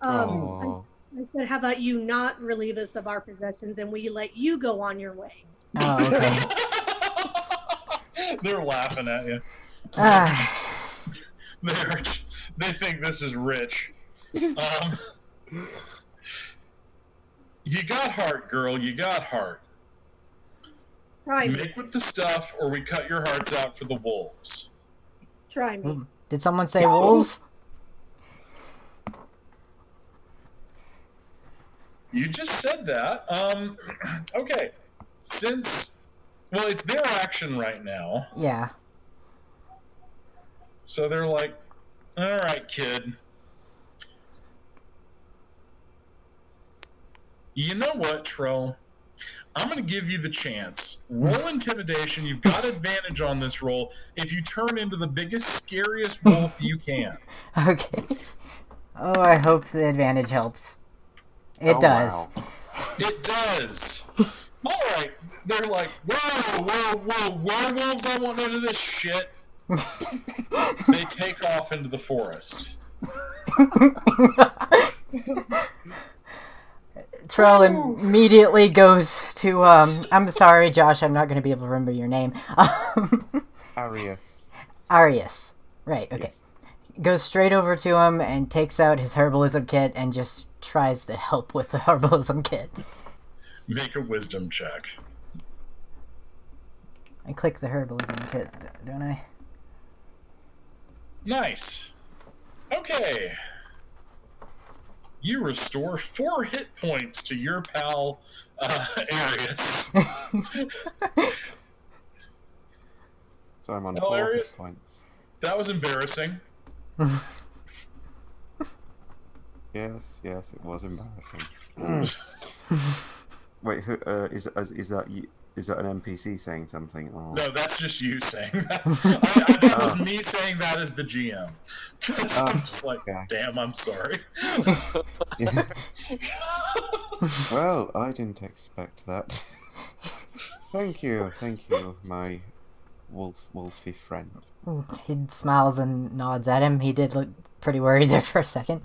Oh. I said, how about you not relieve us of our possessions and we let you go on your way? Oh, okay. They're laughing at you. They think this is rich. You got heart, girl. You got heart. Try me. Make with the stuff, or we cut your hearts out for the wolves. Try me. Did someone say wolves? You just said that. Okay. Well, it's their action right now. Yeah. So they're like, all right, kid. You know what, Tro? I'm going to give you the chance. Roll intimidation. You've got advantage on this roll if you turn into the biggest, scariest wolf you can. Okay. Oh, I hope the advantage helps. It does. Wow. It does. All right. They're like, whoa, werewolves, I want none of this shit. They take off into the forest. Trell immediately goes to, I'm sorry, Josh, I'm not going to be able to remember your name. Arius. Arius. Right, okay. Yes. Goes straight over to him and takes out his herbalism kit and just tries to help with the herbalism kit. Make a wisdom check. I click the herbalism kit, don't I? Nice. Okay. You restore 4 hit points to your pal, Arius. So I'm on Well, 4 hit Arius, points. that was embarrassing. Yes, it was embarrassing. Wait, who, is that you? Is that an NPC saying something? Or... No, that's just you saying that. That was me saying that as the GM. I'm just like, okay. damn, I'm sorry. Yeah. Well, I didn't expect that. Thank you, my wolfy friend. He smiles and nods at him. He did look pretty worried there for a second.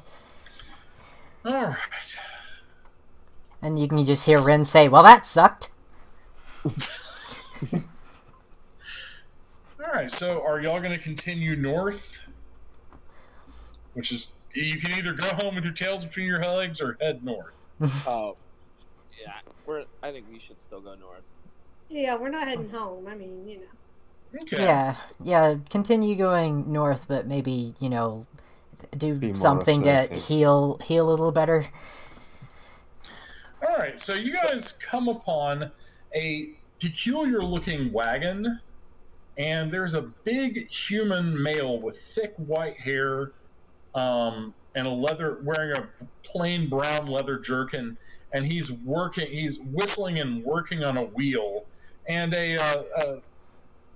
All right. And you can just hear Ren say, well, that sucked. Alright, so are y'all going to continue north? Which is, you can either go home with your tails between your legs or head north. Oh, yeah. I think we should still go north. Yeah, we're not heading home. I mean, you know. Okay. Yeah, continue going north, but maybe, do Be more something to assertive. heal a little better. Alright, so you guys come upon a peculiar looking wagon, and there's a big human male with thick white hair, and wearing a plain brown leather jerkin, and he's whistling and working on a wheel, and a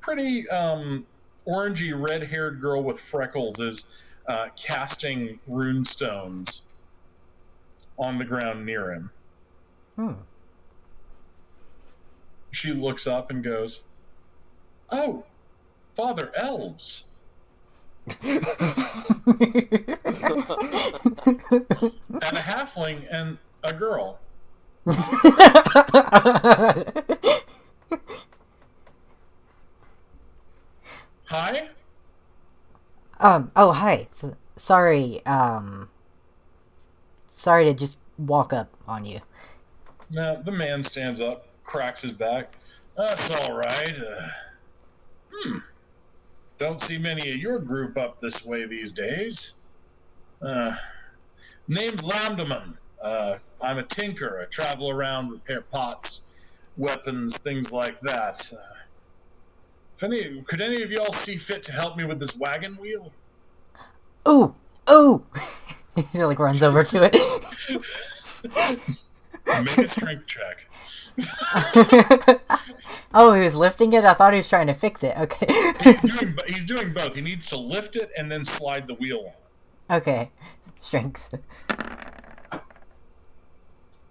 pretty orangey red-haired girl with freckles is casting rune stones on the ground near him. She looks up and goes, "Oh, Father Elves." And a halfling and a girl. Hi? Oh, hi. Sorry, sorry to just walk up on you. Now, the man stands up, cracks his back. That's all right. Don't see many of your group up this way these days. Name's Lambdaman. I'm a tinker. I travel around, repair pots, weapons, things like that. Could any of y'all see fit to help me with this wagon wheel? Ooh! He runs over to it. Make a strength check. Oh, he was lifting it? I thought he was trying to fix it. Okay. He's doing both. He needs to lift it and then slide the wheel on it. Okay. Strength.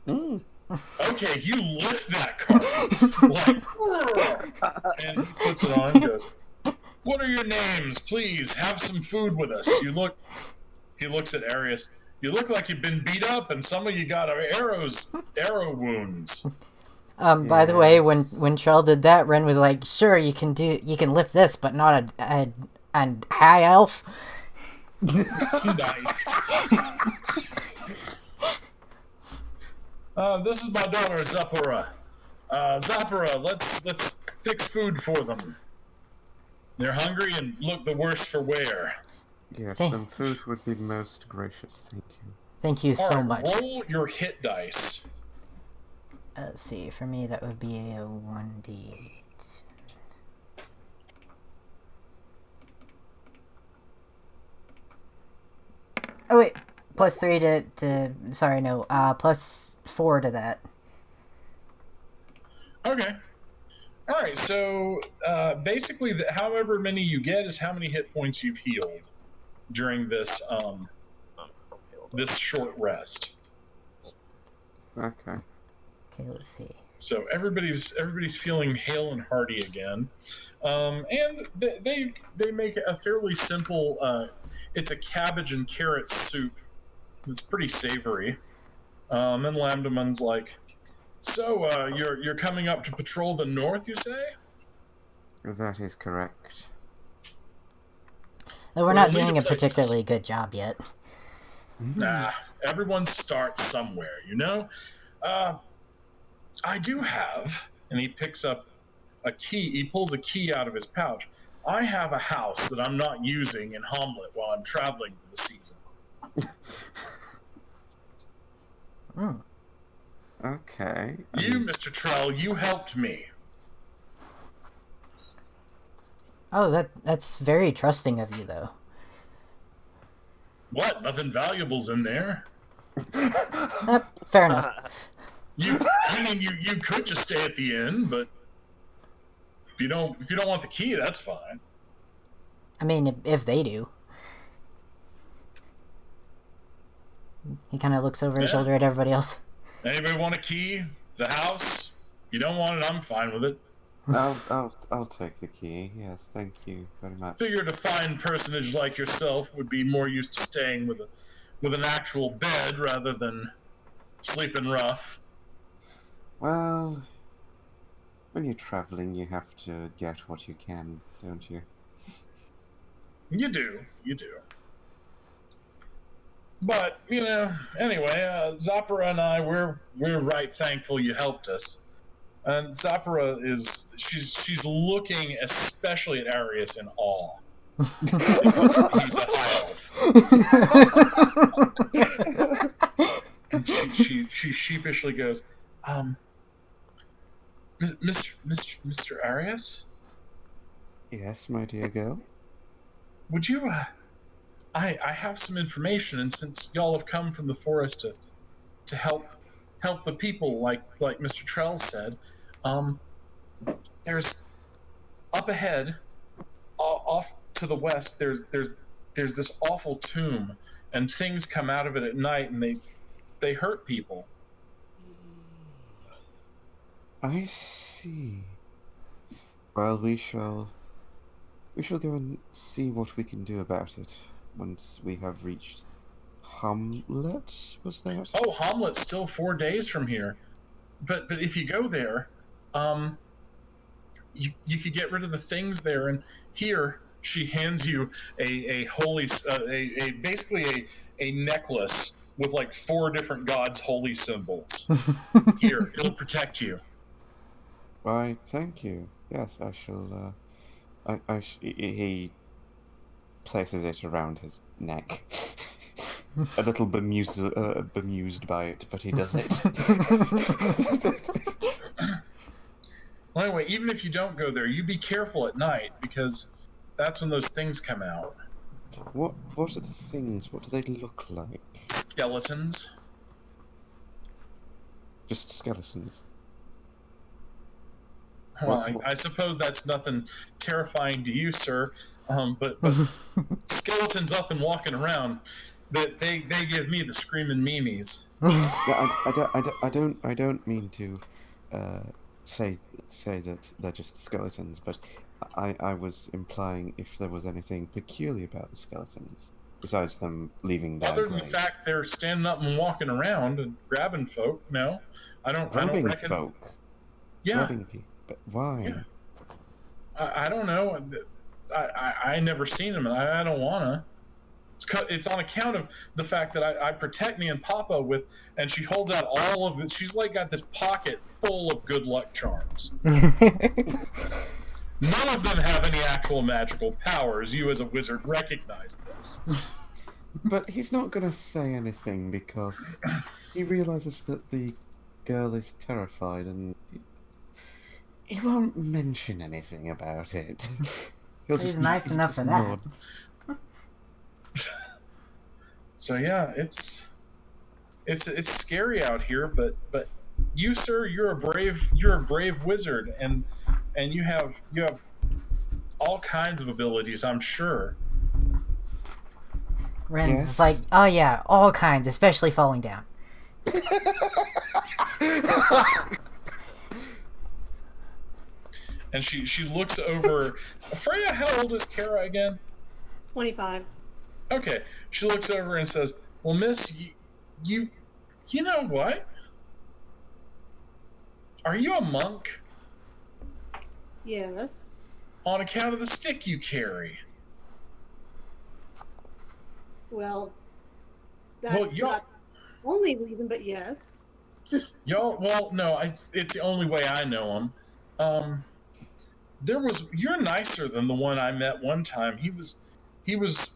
Okay, you lift that cart. And he puts it on and goes, "What are your names? Please, have some food with us." He looks at Arius. "You look like you've been beat up, and some of you got arrow wounds." By the way, when Trell did that, Ren was like, "Sure, you can lift this, but not a high elf." Nice. This is my daughter Zapora. Zapora, let's fix food for them. They're hungry and look the worse for wear. Yes, some food would be most gracious, thank you. Thank you so much. Roll your hit dice. Let's see, for me that would be a 1d8. Oh wait, plus 3 to sorry, no, plus 4 to that. Okay. All right. So basically, however many you get is how many hit points you've healed during this short rest. Okay. Okay, let's see. So everybody's feeling hale and hearty again, and they make a fairly simple. It's a cabbage and carrot soup. It's pretty savory. And Lambdaman's like, "So you're coming up to patrol the north, you say?" That is correct. Though we're Well, not you'll need doing a a place to particularly good job yet. Nah, everyone starts somewhere, you know? I do have, and he picks up a key, he pulls a key out of his pouch. I have a house that I'm not using in Hamlet while I'm traveling for the season. Mm. Okay. You, Mr. Trell, you helped me. Oh, that's very trusting of you, though. What? Nothing valuable's in there. Fair enough. You could just stay at the inn, but if you don't want the key, that's fine. I mean, if they do. He kind of looks over his shoulder at everybody else. Anybody want a key? The house? If you don't want it, I'm fine with it. I'll take the key. Yes, thank you very much. Figured a fine personage like yourself would be more used to staying with an actual bed rather than sleeping rough. Well, when you're traveling, you have to get what you can, don't you? You do. But anyway, Zappara and I, we're right thankful you helped us. And Zappara she's looking especially at Arius in awe. Because he's a high elf. And she sheepishly goes, Mr. Arius? Yes, my dear girl. Would you, I have some information, and since y'all have come from the forest to help the people, like Mr. Trell said, there's up ahead, off to the west, there's this awful tomb, and things come out of it at night, and they hurt people. I see. Well, we shall go and see what we can do about it once we have reached Hamlet. Was that? Oh, Hamlet's still 4 days from here, but if you go there, you could get rid of the things there, and here she hands you a holy basically a necklace with like 4 different gods' holy symbols. Here, it'll protect you. Why, thank you. Yes, I shall. He places it around his neck. A little bemused by it, but he does it. Well, anyway, even if you don't go there, you be careful at night, because that's when those things come out. What are the things? What do they look like? Skeletons. Just skeletons. Well, I suppose that's nothing terrifying to you, sir. But skeletons up and walking around, that they give me the screaming memes. I don't mean to say that they're just skeletons, but I was implying if there was anything peculiar about the skeletons besides them leaving their Other than the graves. fact they're standing up and walking around and grabbing folk. No, I don't reckon. Folk. Yeah. Grabbing people. But why? Yeah. I don't know. I never seen them, and I don't wanna. It's on account of the fact that I protect me and Papa with, and she holds out all of it. She's like got this pocket full of good luck charms. None of them have any actual magical powers. You as a wizard recognize this. But he's not going to say anything because he realizes that the girl is terrified and he won't mention anything about it. He's nice enough for that. nod. So yeah, it's scary out here, but you sir, you're a brave wizard, and you have all kinds of abilities, I'm sure. Ren's Yes. is like, oh yeah, all kinds, especially falling down. And she looks over. Freya, how old is Kara again? 25. Okay, she looks over and says, "Well, Miss, you know what? Are you a monk? Yes. On account of the stick you carry?" Well, Well, that's not the only reason, but yes. well, no, it's the only way I know him. You're nicer than the one I met one time. He was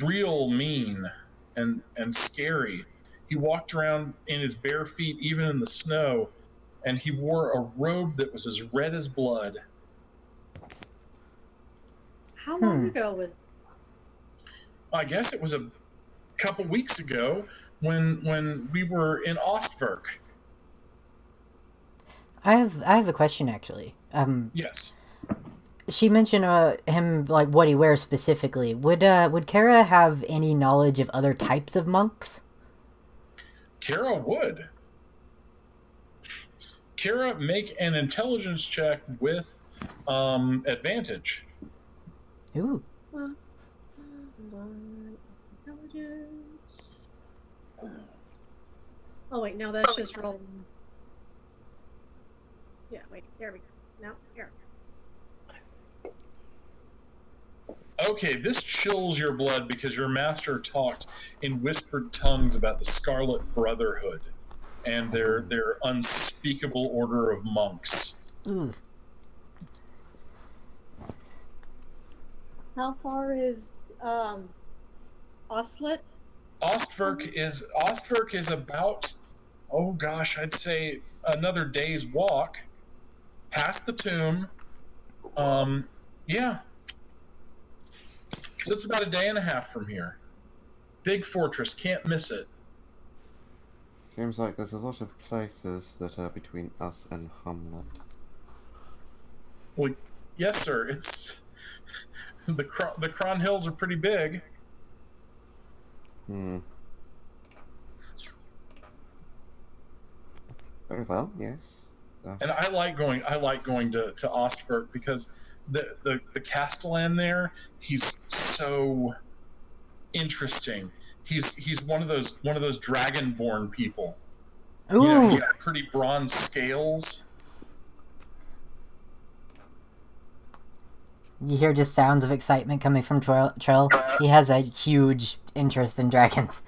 real mean and scary. He walked around in his bare feet, even in the snow, and he wore a robe that was as red as blood. How long ago was I guess it was a couple weeks ago when we were in Ostberg. I have a question actually. Yes. She mentioned him like what he wears specifically. Would Kara have any knowledge of other types of monks? Kara would. Kara, make an intelligence check with advantage. Ooh. intelligence? Oh wait, no, that's just rolling. Yeah, wait, there we go. No, here. Okay, this chills your blood because your master talked in whispered tongues about the Scarlet Brotherhood and their unspeakable order of monks. Ooh. How far is Oslet? Ostberg is about, oh gosh, I'd say another day's walk past the tomb. Yeah. So it's about a day and a half from here. Big fortress, can't miss it. Seems like there's a lot of places that are between us and Hamlet. Well, yes, sir. It's the Cron Hills are pretty big. Very well, yes. And I like going to Ostberg because the Castellan there, he's so interesting. He's one of those dragonborn people. Ooh. You know, he's got pretty bronze scales. You hear just sounds of excitement coming from Trell. He has a huge interest in dragons.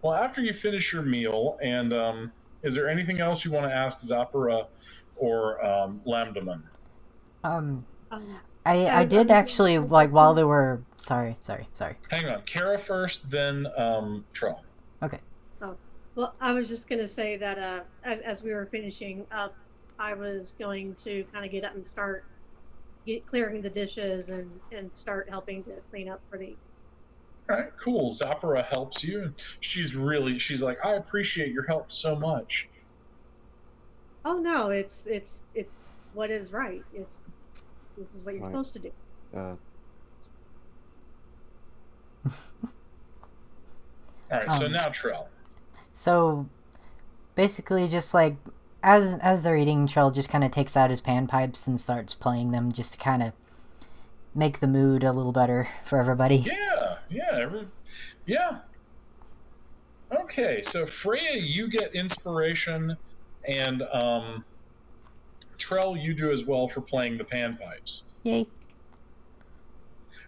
Well, after you finish your meal, and is there anything else you want to ask Zapara or Lambdaman? I did actually, like, while they were... Sorry. Hang on. Kara first, then Trell. Okay. Oh, well, I was just going to say that as we were finishing up, I was going to kind of get up and start clearing the dishes and start helping to clean up for the... All right, cool. Zapara helps you, and she's like, I appreciate your help so much. Oh no, it's what is right. This is what you're supposed to do. All right, so now Trell. So basically, just like as they're eating, Trell just kind of takes out his panpipes and starts playing them, just to kind of make the mood a little better for everybody. Yeah. Okay, so Freya, you get inspiration, and Trell, you do as well for playing the panpipes. Yay.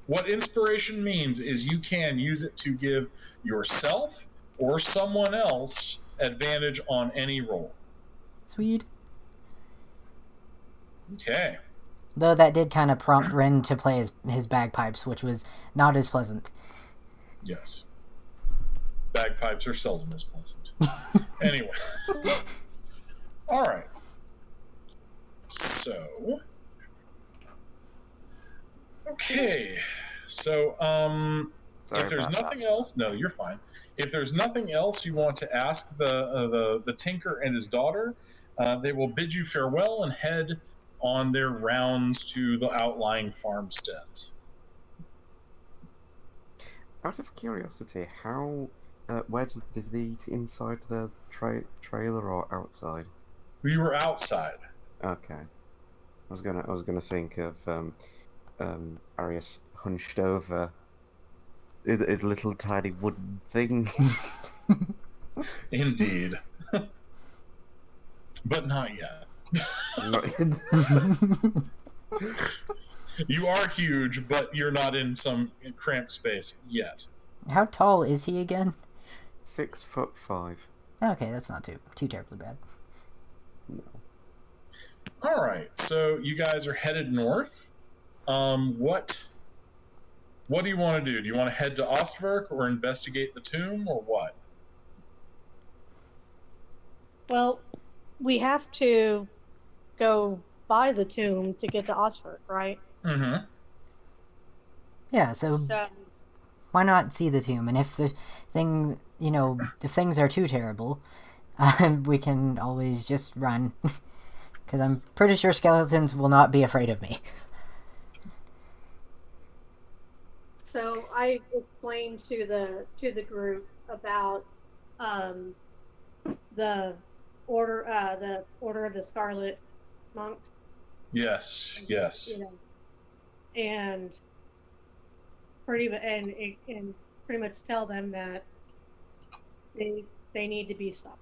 What inspiration means is you can use it to give yourself or someone else advantage on any roll. Sweet. Okay. Though that did kind of prompt Ren to play his bagpipes, which was not as pleasant. Yes. Bagpipes are seldom as pleasant. Anyway. All right. So. Okay. So, Sorry If there's about nothing that. else, no, you're fine. If there's nothing else you want to ask the tinker and his daughter, they will bid you farewell and head on their rounds to the outlying farmsteads. Out of curiosity, where did they eat, inside the trailer or outside? We were outside. Okay. I was gonna think of Arius hunched over a little tiny wooden thing. Indeed. But not yet. You are huge, but you're not in some cramped space yet. How tall is he again? 6'5". Okay, that's not too terribly bad. No. All right, so you guys are headed north. What do you want to do? Do you want to head to Ostwerk or investigate the tomb or what? Well, we have to go by the tomb to get to Osford, right? Mm-hmm. Yeah, so why not see the tomb? And if the thing, if things are too terrible, we can always just run. Because I'm pretty sure skeletons will not be afraid of me. So I explained to the group about the order of the Scarlet Monks. Yes. And pretty much tell them that they need to be stopped,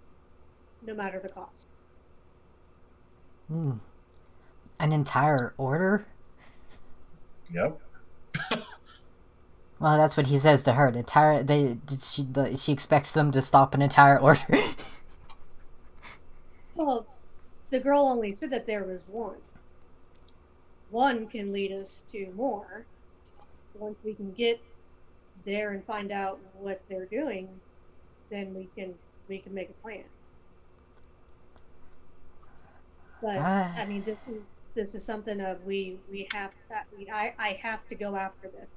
no matter the cost. An entire order? Yep. Well, that's what he says to her. She expects them to stop an entire order. Well, the girl only said that there was one. One can lead us to more. Once we can get there and find out what they're doing, then we can make a plan. But I mean, this is something of we have. I have to go after this.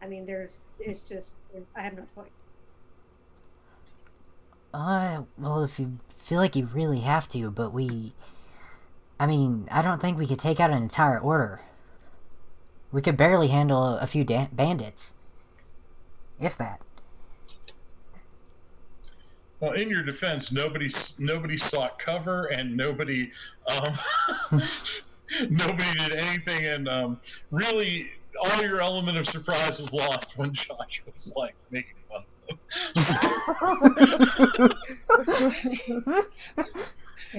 I mean, I have no choice. Well, if you feel like you really have to, but I don't think we could take out an entire order. We could barely handle a few bandits. If that. Well, in your defense, nobody sought cover and nobody nobody did anything, and really all your element of surprise was lost when Josh was like making fun of them.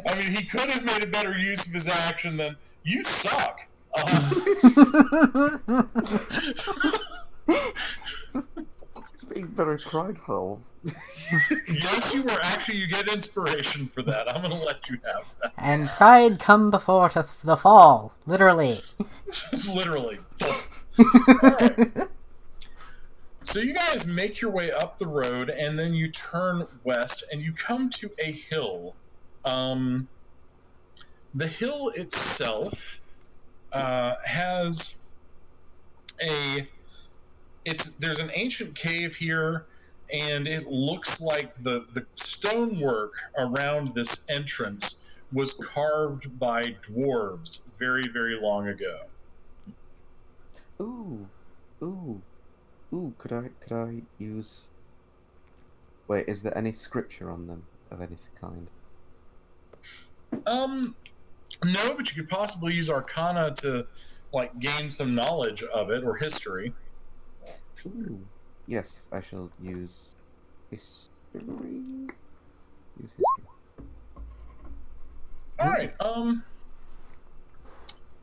I mean, he could have made a better use of his action than "you suck." Being very prideful. Yes, you were. Actually, you get inspiration for that. I'm going to let you have that. And pride come before the fall, literally. Literally. Alright. So you guys make your way up the road, and then you turn west, and you come to a hill. The hill itself has there's an ancient cave here, and it looks like the stonework around this entrance was carved by dwarves very, very long ago. Ooh. Could I use? Wait, is there any scripture on them of any kind? No, but you could possibly use Arcana to gain some knowledge of it or history. Ooh. Yes, I shall use history. Use history. All right.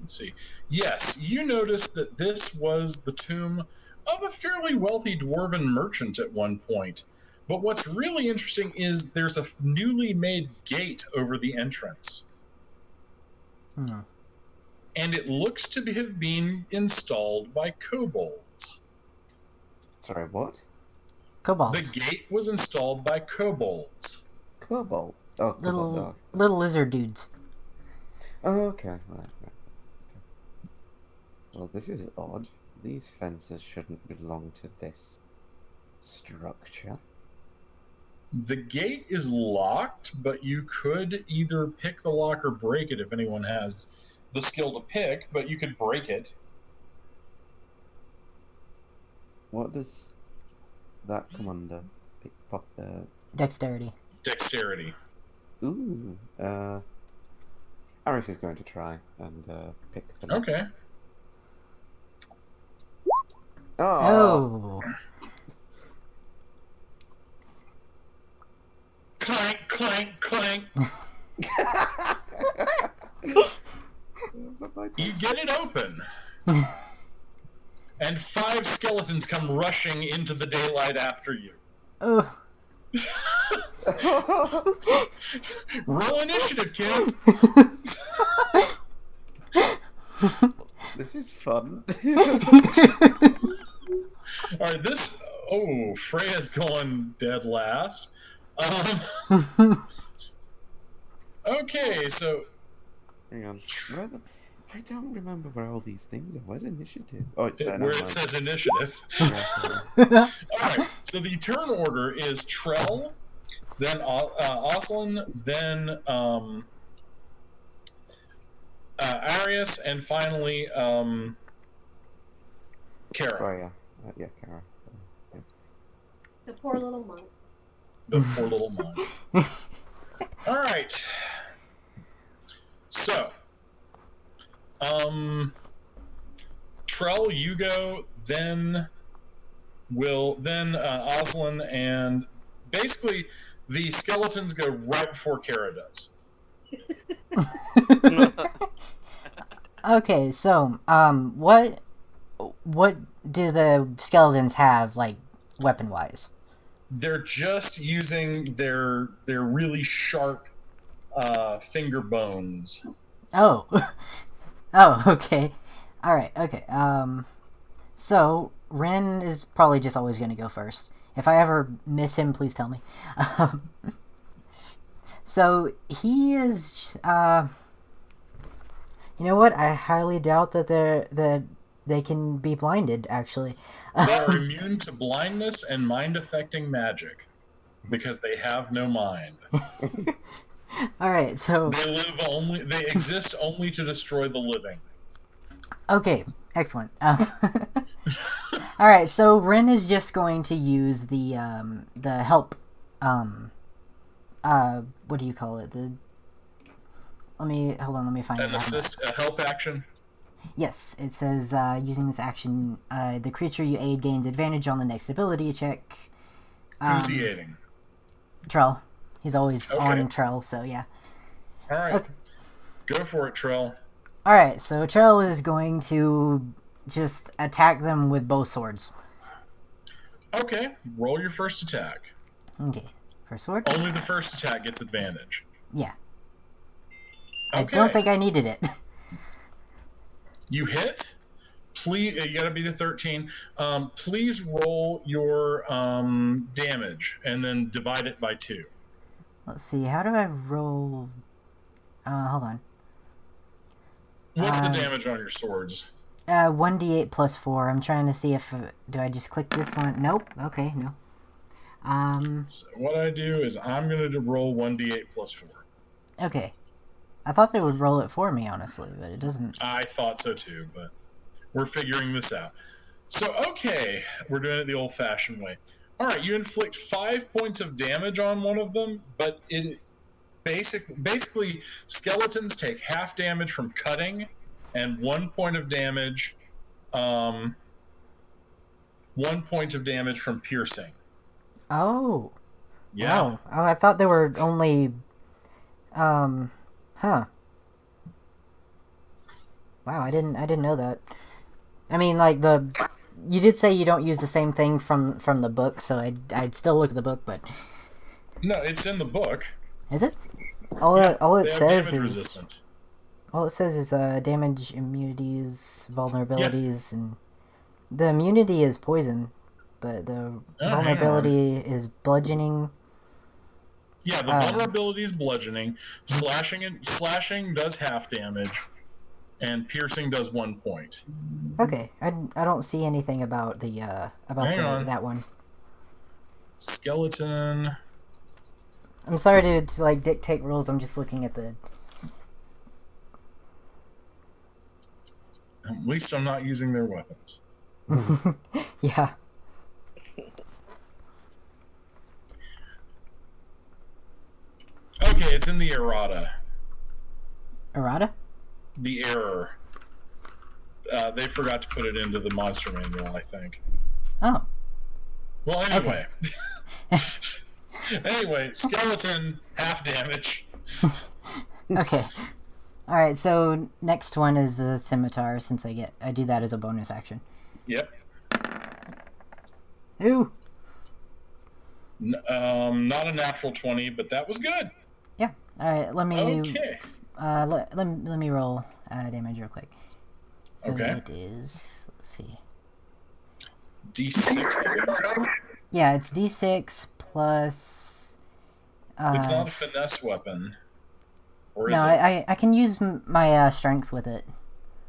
Let's see. Yes, you noticed that this was the tomb of a fairly wealthy dwarven merchant at one point. But what's really interesting is there's a newly made gate over the entrance. And it looks to have been installed by kobolds. Sorry, what? Kobolds. The gate was installed by kobolds. Kobolds? Oh, kobold. Little lizard dudes. Oh, okay. Right. Well, this is odd. These fences shouldn't belong to this structure. The gate is locked, but you could either pick the lock or break it if anyone has the skill to pick, but you could break it. What does that come under? Dexterity. Dexterity. Ooh. Aris is going to try and pick the lock. Okay. Oh. Clank, clank, clank. You get it open. And 5 skeletons come rushing into the daylight after you. Oh. Roll initiative, kids. This is fun. All right, this. Oh, Freya's going dead last. Okay, so. Hang on. I don't remember where all these things are. Where's initiative? Oh, it's there. Where never it mind. says initiative. Yeah, Alright, so the turn order is Trell, then Oslin, then Arius, and finally Kara. Freya. Yeah, Kara. Yeah. The poor little monk. The poor little monk. Alright. So, Trell, you go, then Oslin, and basically the skeletons go right before Kara does. Okay, so what do the skeletons have, like, weapon wise? They're just using their really sharp finger bones. Oh. Oh, okay. Alright, okay. So Ren is probably just always gonna go first. If I ever miss him, please tell me. So he is you know what? I highly doubt that they can be blinded, actually. They are immune to blindness and mind-affecting magic because they have no mind. Alright, so They exist only to destroy the living. okay, excellent. Alright, so Ren is just going to use the help what do you call it? Let me find it. An assist, a help action. Yes, it says using this action, the creature you aid gains advantage on the next ability check. Who's he aiding? Trell. He's always Okay. on Trell, so yeah. Alright. Okay. Go for it, Trell. Alright, so Trell is going to just attack them with both swords. Okay, roll your first attack. Okay. First sword? Only the first attack gets advantage. Yeah. Okay. I don't think I needed it. You hit. Please, you gotta beat a 13. Please roll your damage and then divide it by 2. Let's see, how do I roll... hold on. What's the damage on your swords? 1d8 plus 4. I'm trying to see if... do I just click this one? Nope. Okay, no. So what I do is I'm going to roll 1d8 plus 4. Okay. I thought they would roll it for me, honestly, but it doesn't... I thought so too, but we're figuring this out. So, okay, we're doing it the old-fashioned way. All right, you inflict 5 points of damage on one of them, but it basically skeletons take half damage from cutting and 1 point of damage, 1 point of damage from piercing. Oh. Yeah. Wow. Oh, I thought they were only... Huh. Wow, I didn't know that. I mean, like, you did say you don't use the same thing from the book, so I'd still look at the book, but... No, it's in the book. Is it? All it They have says damage is... resistance. All it says is damage, immunities, vulnerabilities, and... The immunity is poison, but the vulnerability is bludgeoning. Yeah, the vulnerability is bludgeoning. Slashing does half damage, and piercing does 1 point. Okay, I don't see anything about that one. skeleton. I'm sorry to like dictate rules. I'm just looking at the. At least I'm not using their weapons. Yeah. Okay, it's in the errata. Errata? The error. They forgot to put it into the monster manual, I think. Oh. Well, anyway. Anyway, skeleton, half damage. Okay. Alright, so next one is the scimitar, since I do that as a bonus action. Yep. Ooh! Not a natural 20, but that was good. Yeah. Alright, let me... Okay. Let me roll damage real quick. So Okay. it is... Let's see. D6. Yeah, it's D6 plus... It's not a finesse weapon. Or is no, it? I can use my strength with it.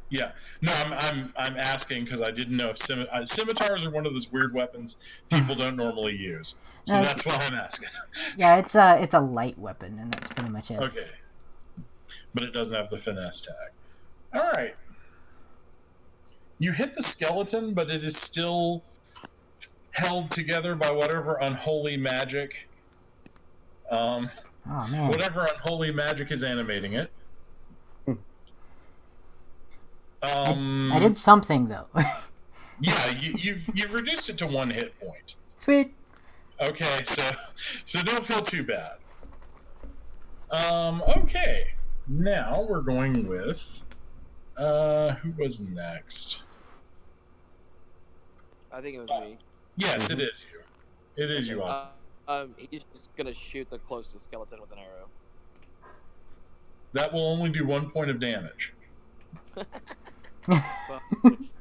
Yeah. No, I'm asking because I didn't know if scimitars are one of those weird weapons people don't normally use. So No, that's why I'm asking. Yeah, it's a light weapon, and that's pretty much it. Okay. But it doesn't have the finesse tag. All right. You hit the skeleton, but it is still held together by whatever unholy magic. Oh man. Whatever unholy magic is animating it. I did something though. Yeah, you've reduced it to 1 hit point. Sweet. Okay, so don't feel too bad. Okay. Now we're going with who was next? I think it was me. Yes, it is you. It is you, Austin. He's just gonna shoot the closest skeleton with an arrow. That will only do 1 point of damage. Well,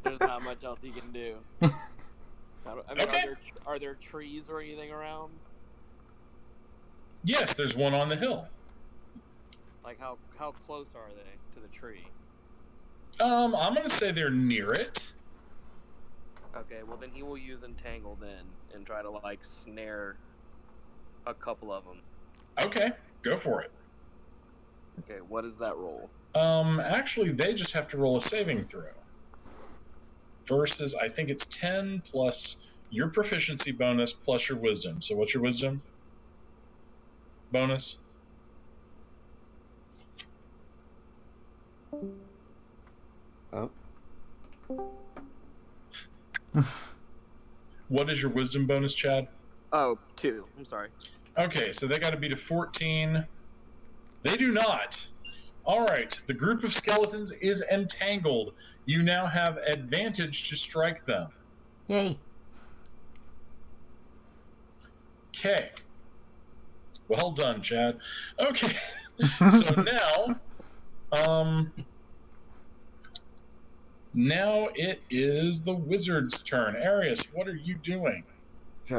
there's not much else he can do. I mean, Okay. are there trees or anything around? Yes, there's one on the hill. Like how close are they to the tree? I'm gonna say they're near it. Okay, well then he will use entangle then and try to like snare a couple of them. Okay, go for it. Okay, what is that roll? Actually, they just have to roll a saving throw. Versus, I think it's 10 plus your proficiency bonus plus your wisdom. So what's your wisdom bonus? Oh. What is your wisdom bonus, Chad? Oh, 2. I'm sorry. Okay, so they got to beat a 14. They do not. All right, the group of skeletons is entangled. You now have advantage to strike them. Yay. Okay. Well done, Chad. Okay. So now it is the wizard's turn. Arius, what are you doing?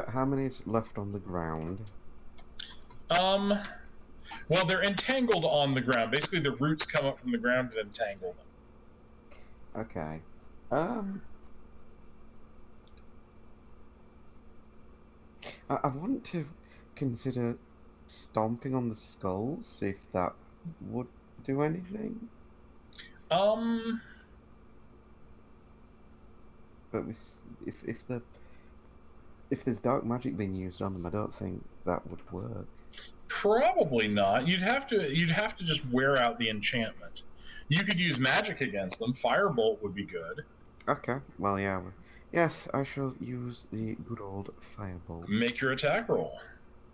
How many is left on the ground? Well, they're entangled on the ground. Basically, the roots come up from the ground and entangle them. Okay. I want to consider stomping on the skulls, see if that would do anything. But if there's dark magic being used on them, I don't think that would work. Probably not. You'd have to just wear out the enchantment. You could use magic against them. Firebolt would be good. Okay. Well, yeah. Yes, I shall use the good old firebolt. Make your attack roll.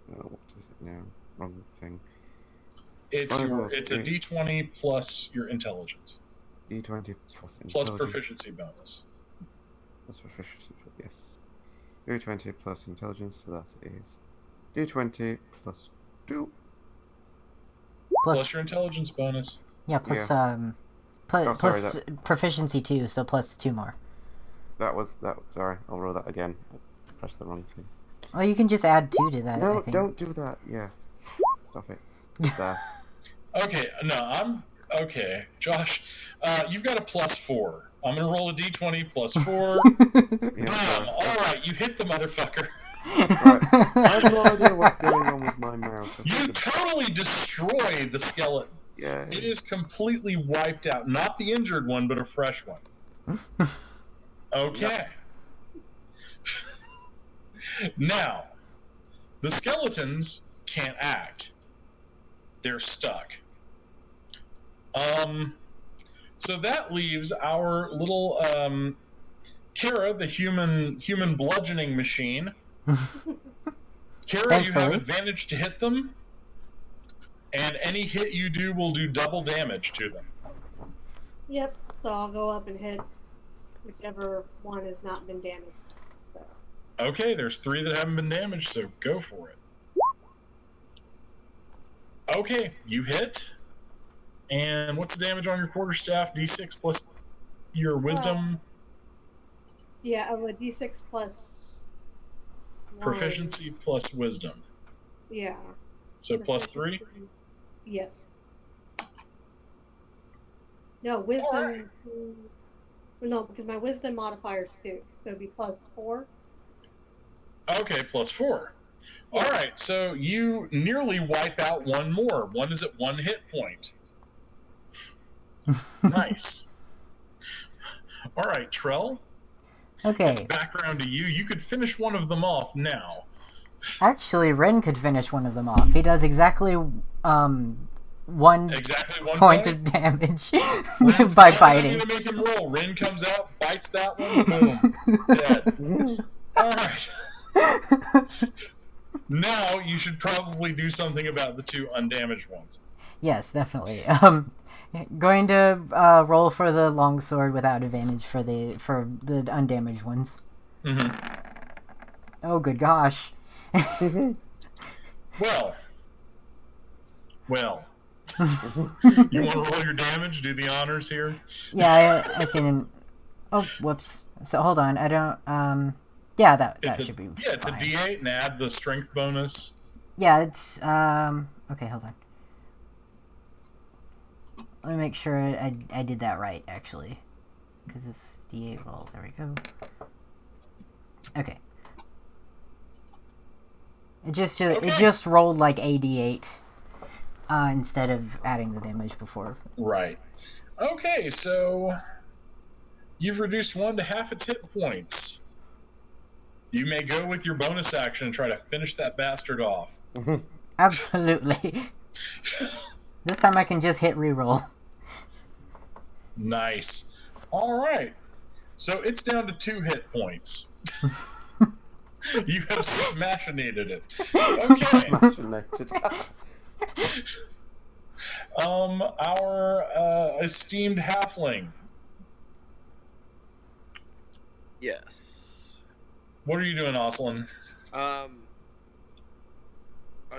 What is it now? Wrong thing. It's a D20 plus your intelligence. D20 plus intelligence. Plus proficiency bonus. Plus proficiency, yes. D20 plus intelligence, so that is D20 plus 2. Plus your intelligence bonus. Yeah, plus proficiency 2, so plus 2 more. Sorry, I'll roll that again. I pressed the wrong thing. Well, you can just add 2 to that. No, I think. don't do that. Yeah. Stop it. There. Okay, no, okay. Josh, you've got a plus 4. I'm gonna roll a D20 plus 4. Yeah, All right, you hit the motherfucker. I have no idea what's going on with my mouse. You totally destroy the skeleton. Yeah. It is completely wiped out. Not the injured one, but a fresh one. Okay. Now, the skeletons can't act. They're stuck. So that leaves our little Kara, the human bludgeoning machine. Kara, you have advantage to hit them, and any hit you do will do double damage to them. Yep. So I'll go up and hit whichever one has not been damaged. So. Okay, there's 3 that haven't been damaged, so go for it. Okay, you hit. And what's the damage on your quarterstaff? D6 plus your wisdom? Yeah, a D6 plus 1. Proficiency plus wisdom. Yeah. So plus 3? Yes. No, wisdom. Right. No, because my wisdom modifier's 2. So it'd be plus 4. Okay, plus 4. Yeah. All right, so you nearly wipe out one more. One is at 1 hit point. Nice. All right, Trell. Okay. It's back around to you. You could finish one of them off now. Actually, Ren could finish one of them off. He does exactly one point of damage by biting. I'm going to make him roll. Ren comes out, bites that one, boom, dead. All right. Now you should probably do something about the 2 undamaged ones. Yes, definitely. Going to roll for the longsword without advantage for the undamaged ones. Mm-hmm. Oh, good gosh. Well. You want to roll your damage? Do the honors here? Yeah, I can. Oh, whoops. So hold on. I don't. Yeah, that should be. Yeah, it's fine. a D8 and add the strength bonus. Yeah, it's Okay, hold on. Let me make sure I did that right, actually. Because it's D8 roll. There we go. Okay. It just rolled like a D8 instead of adding the damage before. Right. Okay, so you've reduced 1 to half its hit points. You may go with your bonus action and try to finish that bastard off. Absolutely. This time I can just hit reroll. Nice. All right. So it's down to 2 hit points. You have machinated it. Okay. Machinated. Our esteemed halfling. Yes. What are you doing, Oslin? Are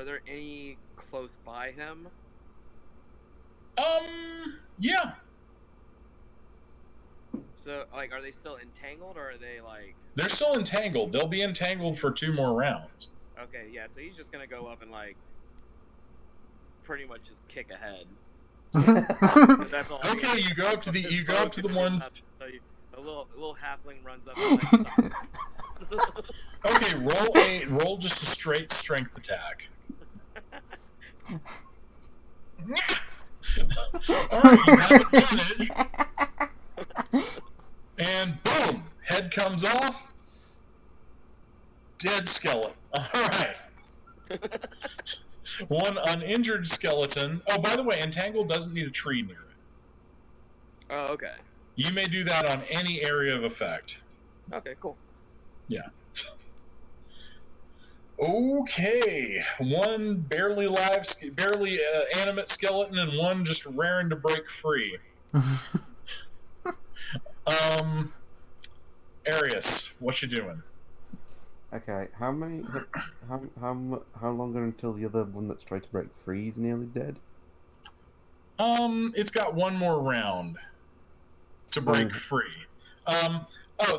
there any close by him? Yeah. So, like, are they still entangled, or are they, like... They're still entangled. They'll be entangled for 2 more rounds. Okay, yeah, so he's just gonna go up and, like, pretty much just kick ahead. That's all. Okay, you go up to the one... A little halfling runs up and, like... Okay, roll just a straight strength attack. Alright, you have advantage. And boom! Head comes off. Dead skeleton. Alright. One uninjured skeleton. Oh, by the way, entangled doesn't need a tree near it. Oh, okay. You may do that on any area of effect. Okay, cool. Yeah. Okay, one barely animate skeleton, and one just raring to break free. Arius, what you doing? Okay, how long until the other one that's tried to break free is nearly dead? It's got 1 more round to break free.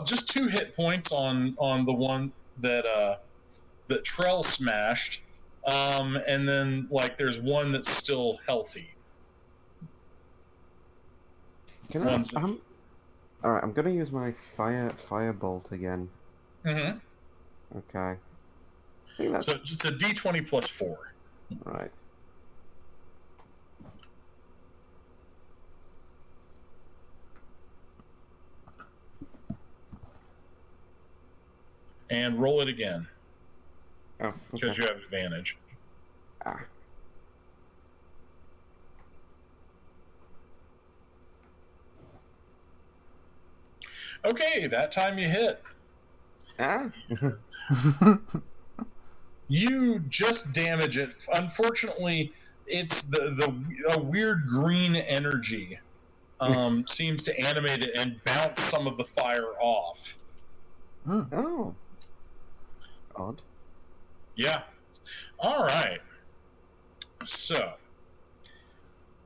Just 2 hit points on the one that Trell smashed, and then there's one that's still healthy. Alright, I'm gonna use my firebolt again. Mm-hmm. Okay. think that's So just a D20 plus 4. right. And roll it again, Oh, because okay. you have advantage. Ah. Okay, that time you hit. Ah. You just damage it. Unfortunately, it's a weird green energy seems to animate it and bounce some of the fire off. Oh. Odd. Yeah. All right. So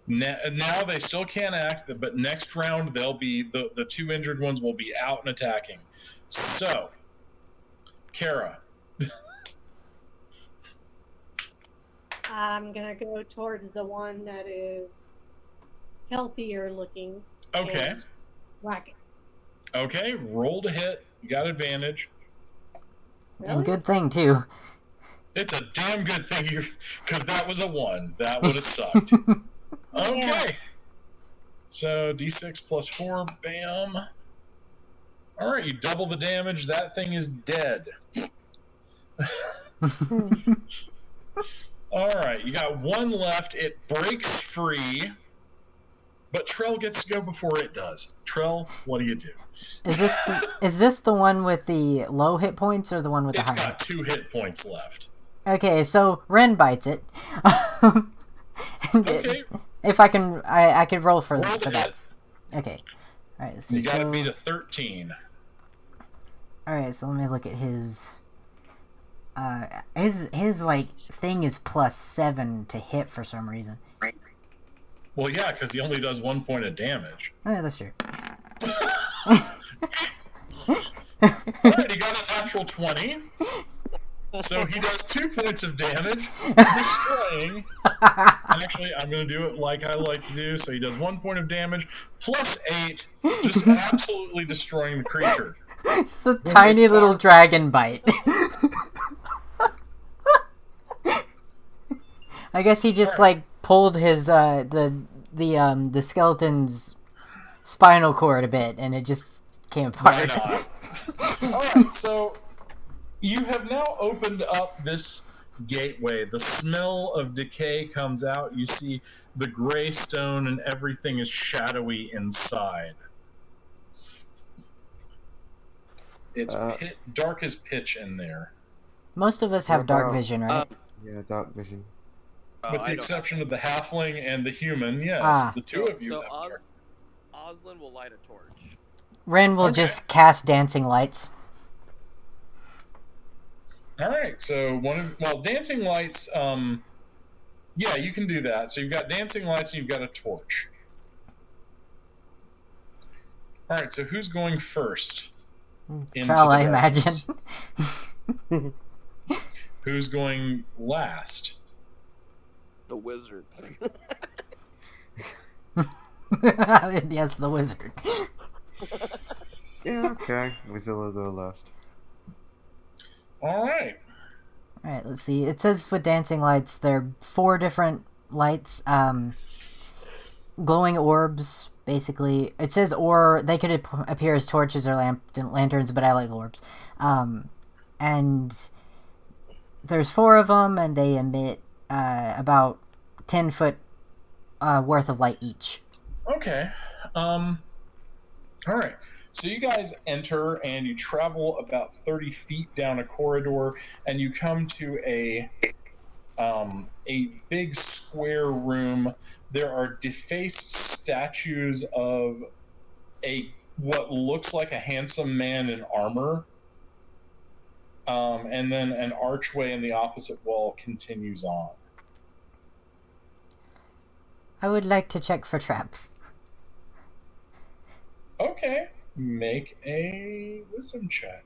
now they still can't act, but next round they'll be the two injured ones will be out and attacking. So, Kara. I'm gonna go towards the one that is healthier looking. Okay. And whack it. Okay. Roll to hit. You got advantage. Really? And good thing, too. It's a damn good thing because that was a 1. That would have sucked. Okay. Yeah. So D6 plus 4, bam. All right, you double the damage. That thing is dead. All right, you got one left. It breaks free, but Trell gets to go before it does. Trell, what do you do? Is this the one with the low hit points or the one with the It's high? got 2 hit points left. Okay, so Ren bites it. Okay. If I can, I could roll for Roll to that. hit. Okay. All right. Let's see. You got to so, beat a 13. all right. So let me look at his. His like thing is +7 to hit for some reason. Well, yeah, because he only does 1 point of damage. Yeah, that's true. All right, he got a natural 20. So he does 2 points of damage, destroying. Actually, I'm going to do it like I like to do. So he does 1 point of damage plus 8, just absolutely destroying the creature. It's a tiny little dragon bite. I guess he just like pulled his the skeleton's spinal cord a bit, and it just came apart. Why not? All right, so you have now opened up this gateway. The smell of decay comes out. You see the gray stone and everything is shadowy inside. It's dark as pitch in there. Most of us have What dark about- vision, right? Yeah, dark vision. With the I don't exception of the halfling and the human, yes. Ah. The two of you So have dark. Oslin will light a torch. Ren will Okay. just cast dancing lights. All right, so dancing lights. Yeah, you can do that. So you've got dancing lights and you've got a torch. All right, so who's going first? Into Trell, the I darkness? imagine. Who's going last? The wizard. Yes, the wizard. Yeah, okay. Wizard will go last. All right. Alright, let's see. It says with dancing lights, there are 4 different lights. Glowing orbs, basically. It says they could appear as torches or lanterns, but I like orbs. And there's 4 of them, and they emit about 10 foot worth of light each. Okay. All right. So you guys enter and you travel about 30 feet down a corridor, and you come to a big square room. There are defaced statues of what looks like a handsome man in armor. And then an archway in the opposite wall continues on. I would like to check for traps. Okay. Make a wisdom check.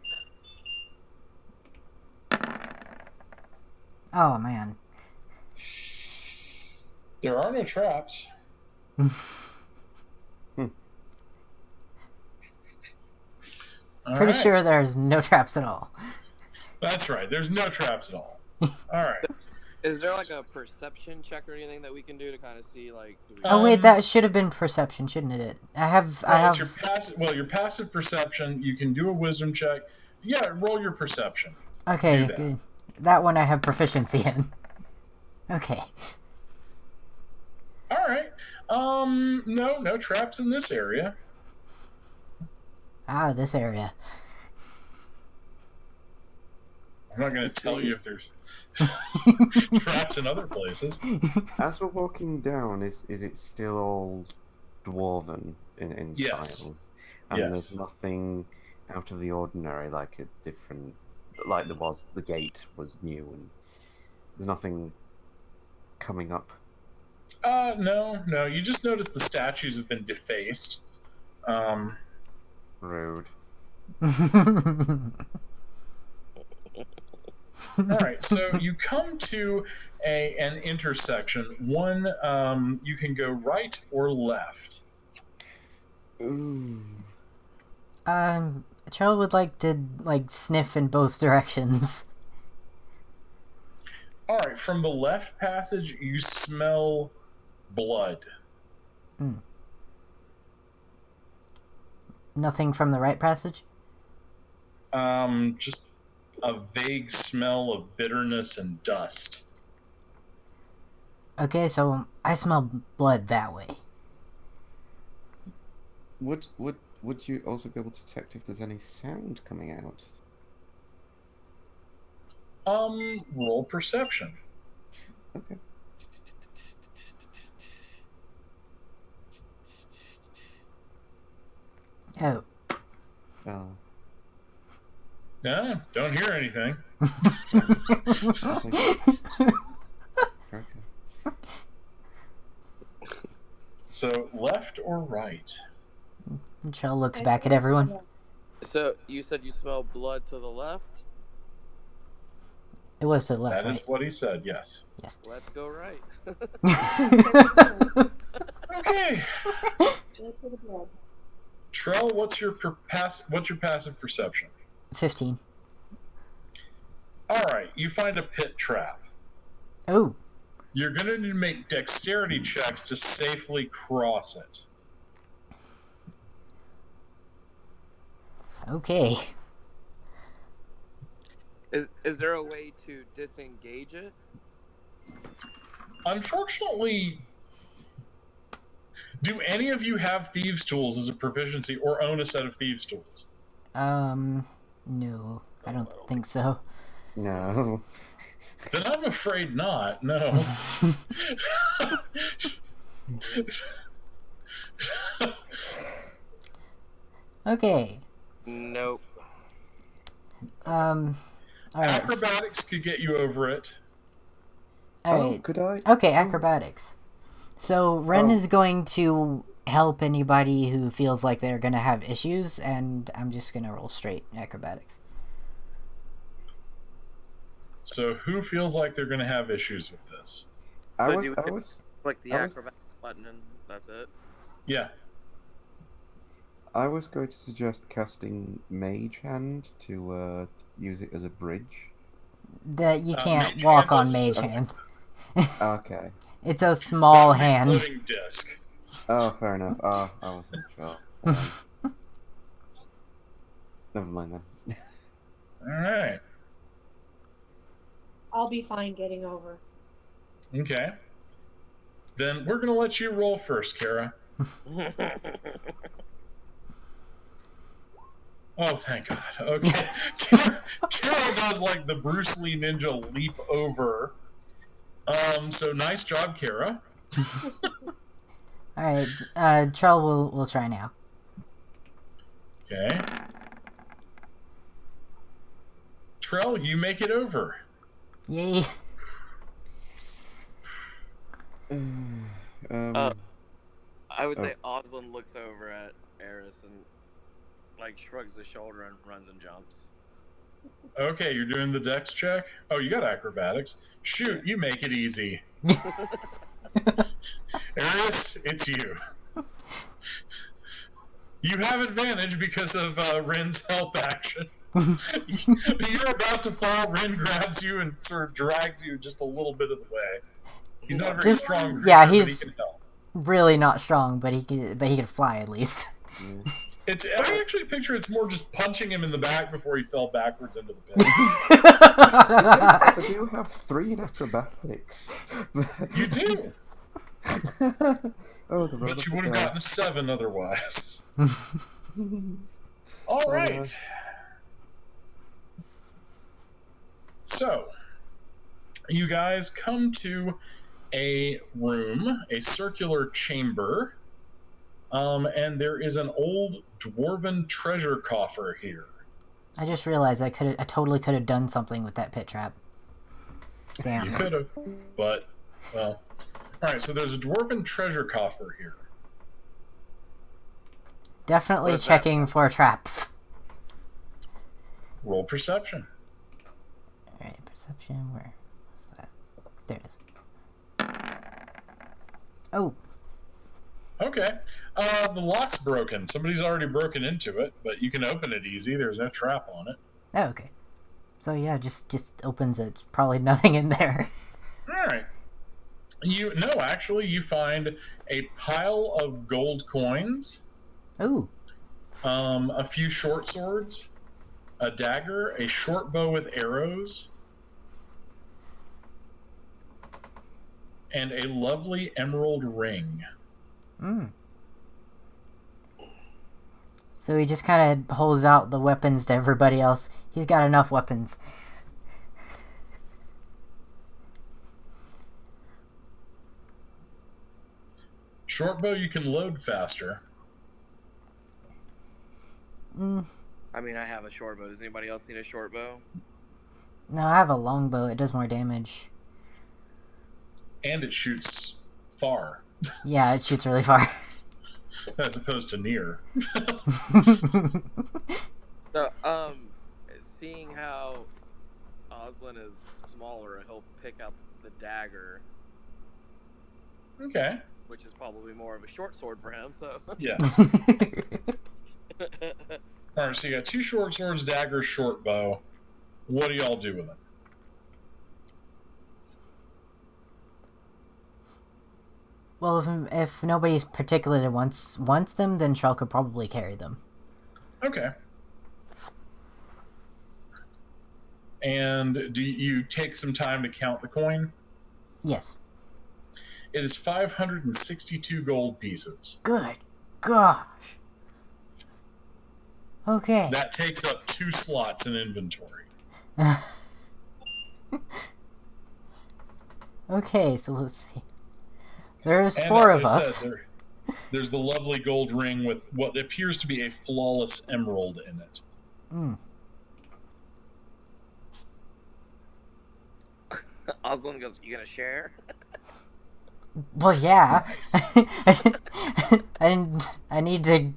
Oh, man. There are no traps. Pretty sure there's no traps at all. That's right. There's no traps at all. All right. Is there like a perception check or anything that we can do to kind of see like? Do we... Oh wait, that should have been perception, shouldn't it? I have. It's your passive perception. You can do a wisdom check. Yeah, roll your perception. Okay, that. good. That one I have proficiency in. Okay. All right. No traps in this area. Ah, this area. I'm not going to tell you if there's traps in other places. As we're walking down, is it still all dwarven in Yes. style? And Yes. there's nothing out of the ordinary, like a different, like there was. The gate was new, and there's nothing coming up. No. You just notice the statues have been defaced. Rude. All right, so you come to an intersection. One, you can go right or left. Ooh. Charles would like to sniff in both directions. All right, from the left passage, you smell blood. Nothing from the right passage? Just a vague smell of bitterness and dust. Okay, so I smell blood that way. Would you also be able to detect if there's any sound coming out? Roll perception. Okay. Oh. Oh. No, don't hear anything. Okay. So, left or right? Charles looks back at everyone. So you said you smell blood to the left. It was to the left, That is what he said, yes. Yes. Let's go right. Okay. Go for the blood. Trell, what's your passive perception? 15. All right, you find a pit trap. Oh. You're going to need to make dexterity checks to safely cross it. Okay. Is there a way to disengage it? Unfortunately, do any of you have thieves' tools as a proficiency or own a set of thieves' tools? No. I don't think so. No. Then I'm afraid not, no. Okay. Nope. Alright. Acrobatics could get you over it. Alright. Could I? Okay, acrobatics. So, Ren is going to help anybody who feels like they're gonna have issues, and I'm just gonna roll straight acrobatics. So who feels like they're going to have issues with this? I So was. do we click the I was- acrobat button and that's it? Yeah. I was going to suggest casting Mage Hand to use it as a bridge. That you can't Mage walk Hand on doesn't Mage work. Hand. Okay. It's a small That would be hand. floating disc. Oh, fair enough. Oh, I wasn't sure. Never mind then. All right. I'll be fine getting over. Okay. Then we're going to let you roll first, Kara. Oh, thank God. Okay. Kara does like the Bruce Lee ninja leap over. So nice job, Kara. Alright, Trell will try now. Okay. Trell, you make it over. Yay. I would say Oslin looks over at Eris and like shrugs his shoulder and runs and jumps. Okay, you're doing the dex check? Oh, you got acrobatics. Shoot, you make it easy. Arius, it's you. You have advantage because of Ren's help action. You're about to fall. Ren grabs you and sort of drags you just a little bit of the way. He's not a very Just- strong creature, yeah, but he he's- can help. Really not strong, but he can fly at least. Yeah. I actually picture it's more just punching him in the back before he fell backwards into the pit. So do you have 3 in acrobatics? You do, Oh, the roll but of you the would have dice. gotten a 7 otherwise. All right. So, you guys come to a room, a circular chamber, and there is an old dwarven treasure coffer here. I just realized I totally could have done something with that pit trap. You Damn. could have, but, well. All right, so there's a dwarven treasure coffer here. Definitely What is that? checking for traps. Roll perception. Alright, perception, where was that? There it is. Oh, Okay. The lock's broken. Somebody's already broken into it, but you can open it easy. There's no trap on it. oh, okay. So yeah, just opens it. Probably nothing in there. All right. Actually, you find a pile of gold coins, Ooh, a few short swords, a dagger, a short bow with arrows, and a lovely emerald ring. So he just kind of holds out the weapons to everybody else. He's got enough weapons. Short bow you can load faster. I mean, I have a short bow. Does anybody else need a short bow? No, I have a longbow. It does more damage. And it shoots far, Yeah, it shoots really far. as opposed to near. So, seeing how Oslin is smaller, he'll pick up the dagger, Okay. which is probably more of a short sword for him. So, Yes. All right, so you got 2 short swords, dagger, short bow. What do y'all do with them? Well, if nobody particularly wants them, then Shell could probably carry them. Okay. And do you take some time to count the coin? Yes. It is 562 gold pieces. Good gosh. Okay. That takes up 2 slots in inventory. Okay, so let's see. There's And 4 as of I us. said, there's the lovely gold ring with what appears to be a flawless emerald in it. Oslin goes, "You gonna share?" Well, yeah. Nice. I need to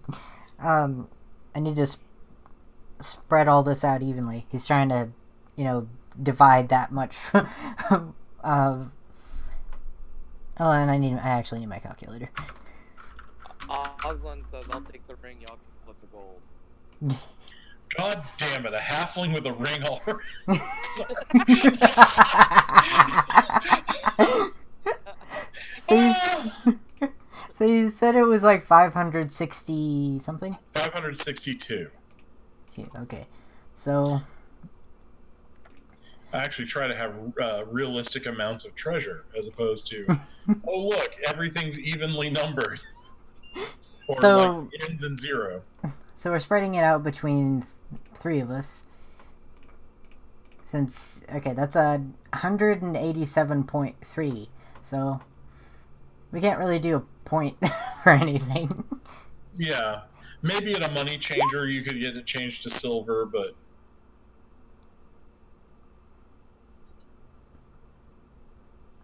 spread all this out evenly. He's trying to, divide that much. Oh, and I actually need my calculator. Oslin says, "I'll take the ring. Y'all flip the gold." God damn it, a halfling with a ring already. So you said it was like 560 something? 562. Okay. So I actually try to have realistic amounts of treasure as opposed to, oh look, everything's evenly numbered. Or So- like ends in 0. So we're spreading it out between 3 of us. Since, okay, that's 187.3. So we can't really do a point for anything. Yeah. Maybe at a money changer you could get it changed to silver, but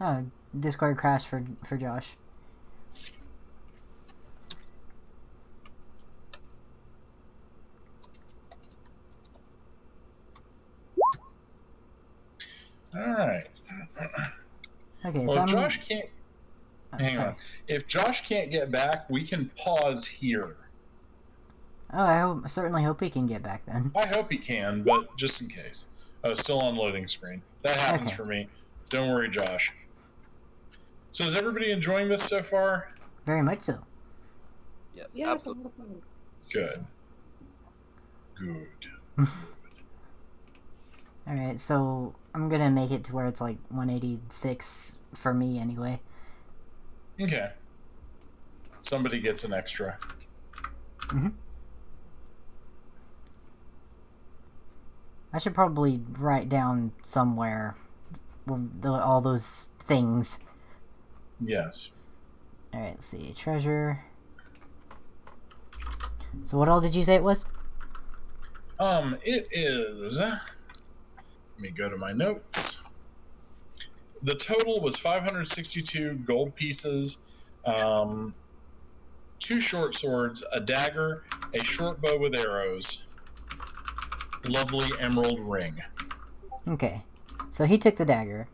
Oh, Discord crashed for Josh. alright. Okay, Well, so if Josh can't hang sorry. on. If Josh can't get back, we can pause here. Oh, I certainly hope he can get back then. I hope he can, but just in case. Oh, still on loading screen. That happens Okay. for me. Don't worry, Josh. So is everybody enjoying this so far? Very much so. Yes, Yeah, it's a absolutely. lot of fun. Good. Good. Alright, so I'm gonna make it to where it's like 186 for me anyway. Okay. Somebody gets an extra. I should probably write down somewhere all those things. Yes. Alright, let's see. Treasure. So what all did you say it was? It is. Let me go to my notes. The total was 562 gold pieces, 2 short swords, a dagger, a short bow with arrows, lovely emerald ring. Okay. So he took the dagger.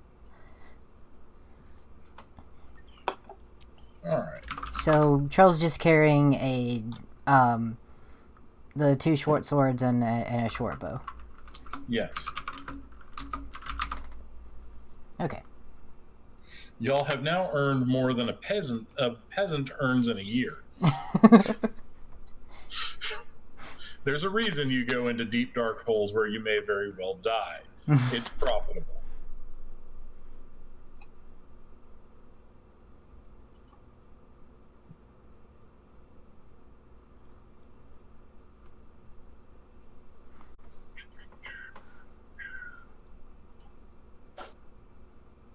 Alright. So Charles just carrying the 2 short swords and a short bow. Yes. Okay. Y'all have now earned more than a peasant earns in a year. There's a reason you go into deep dark holes where you may very well die. It's profitable.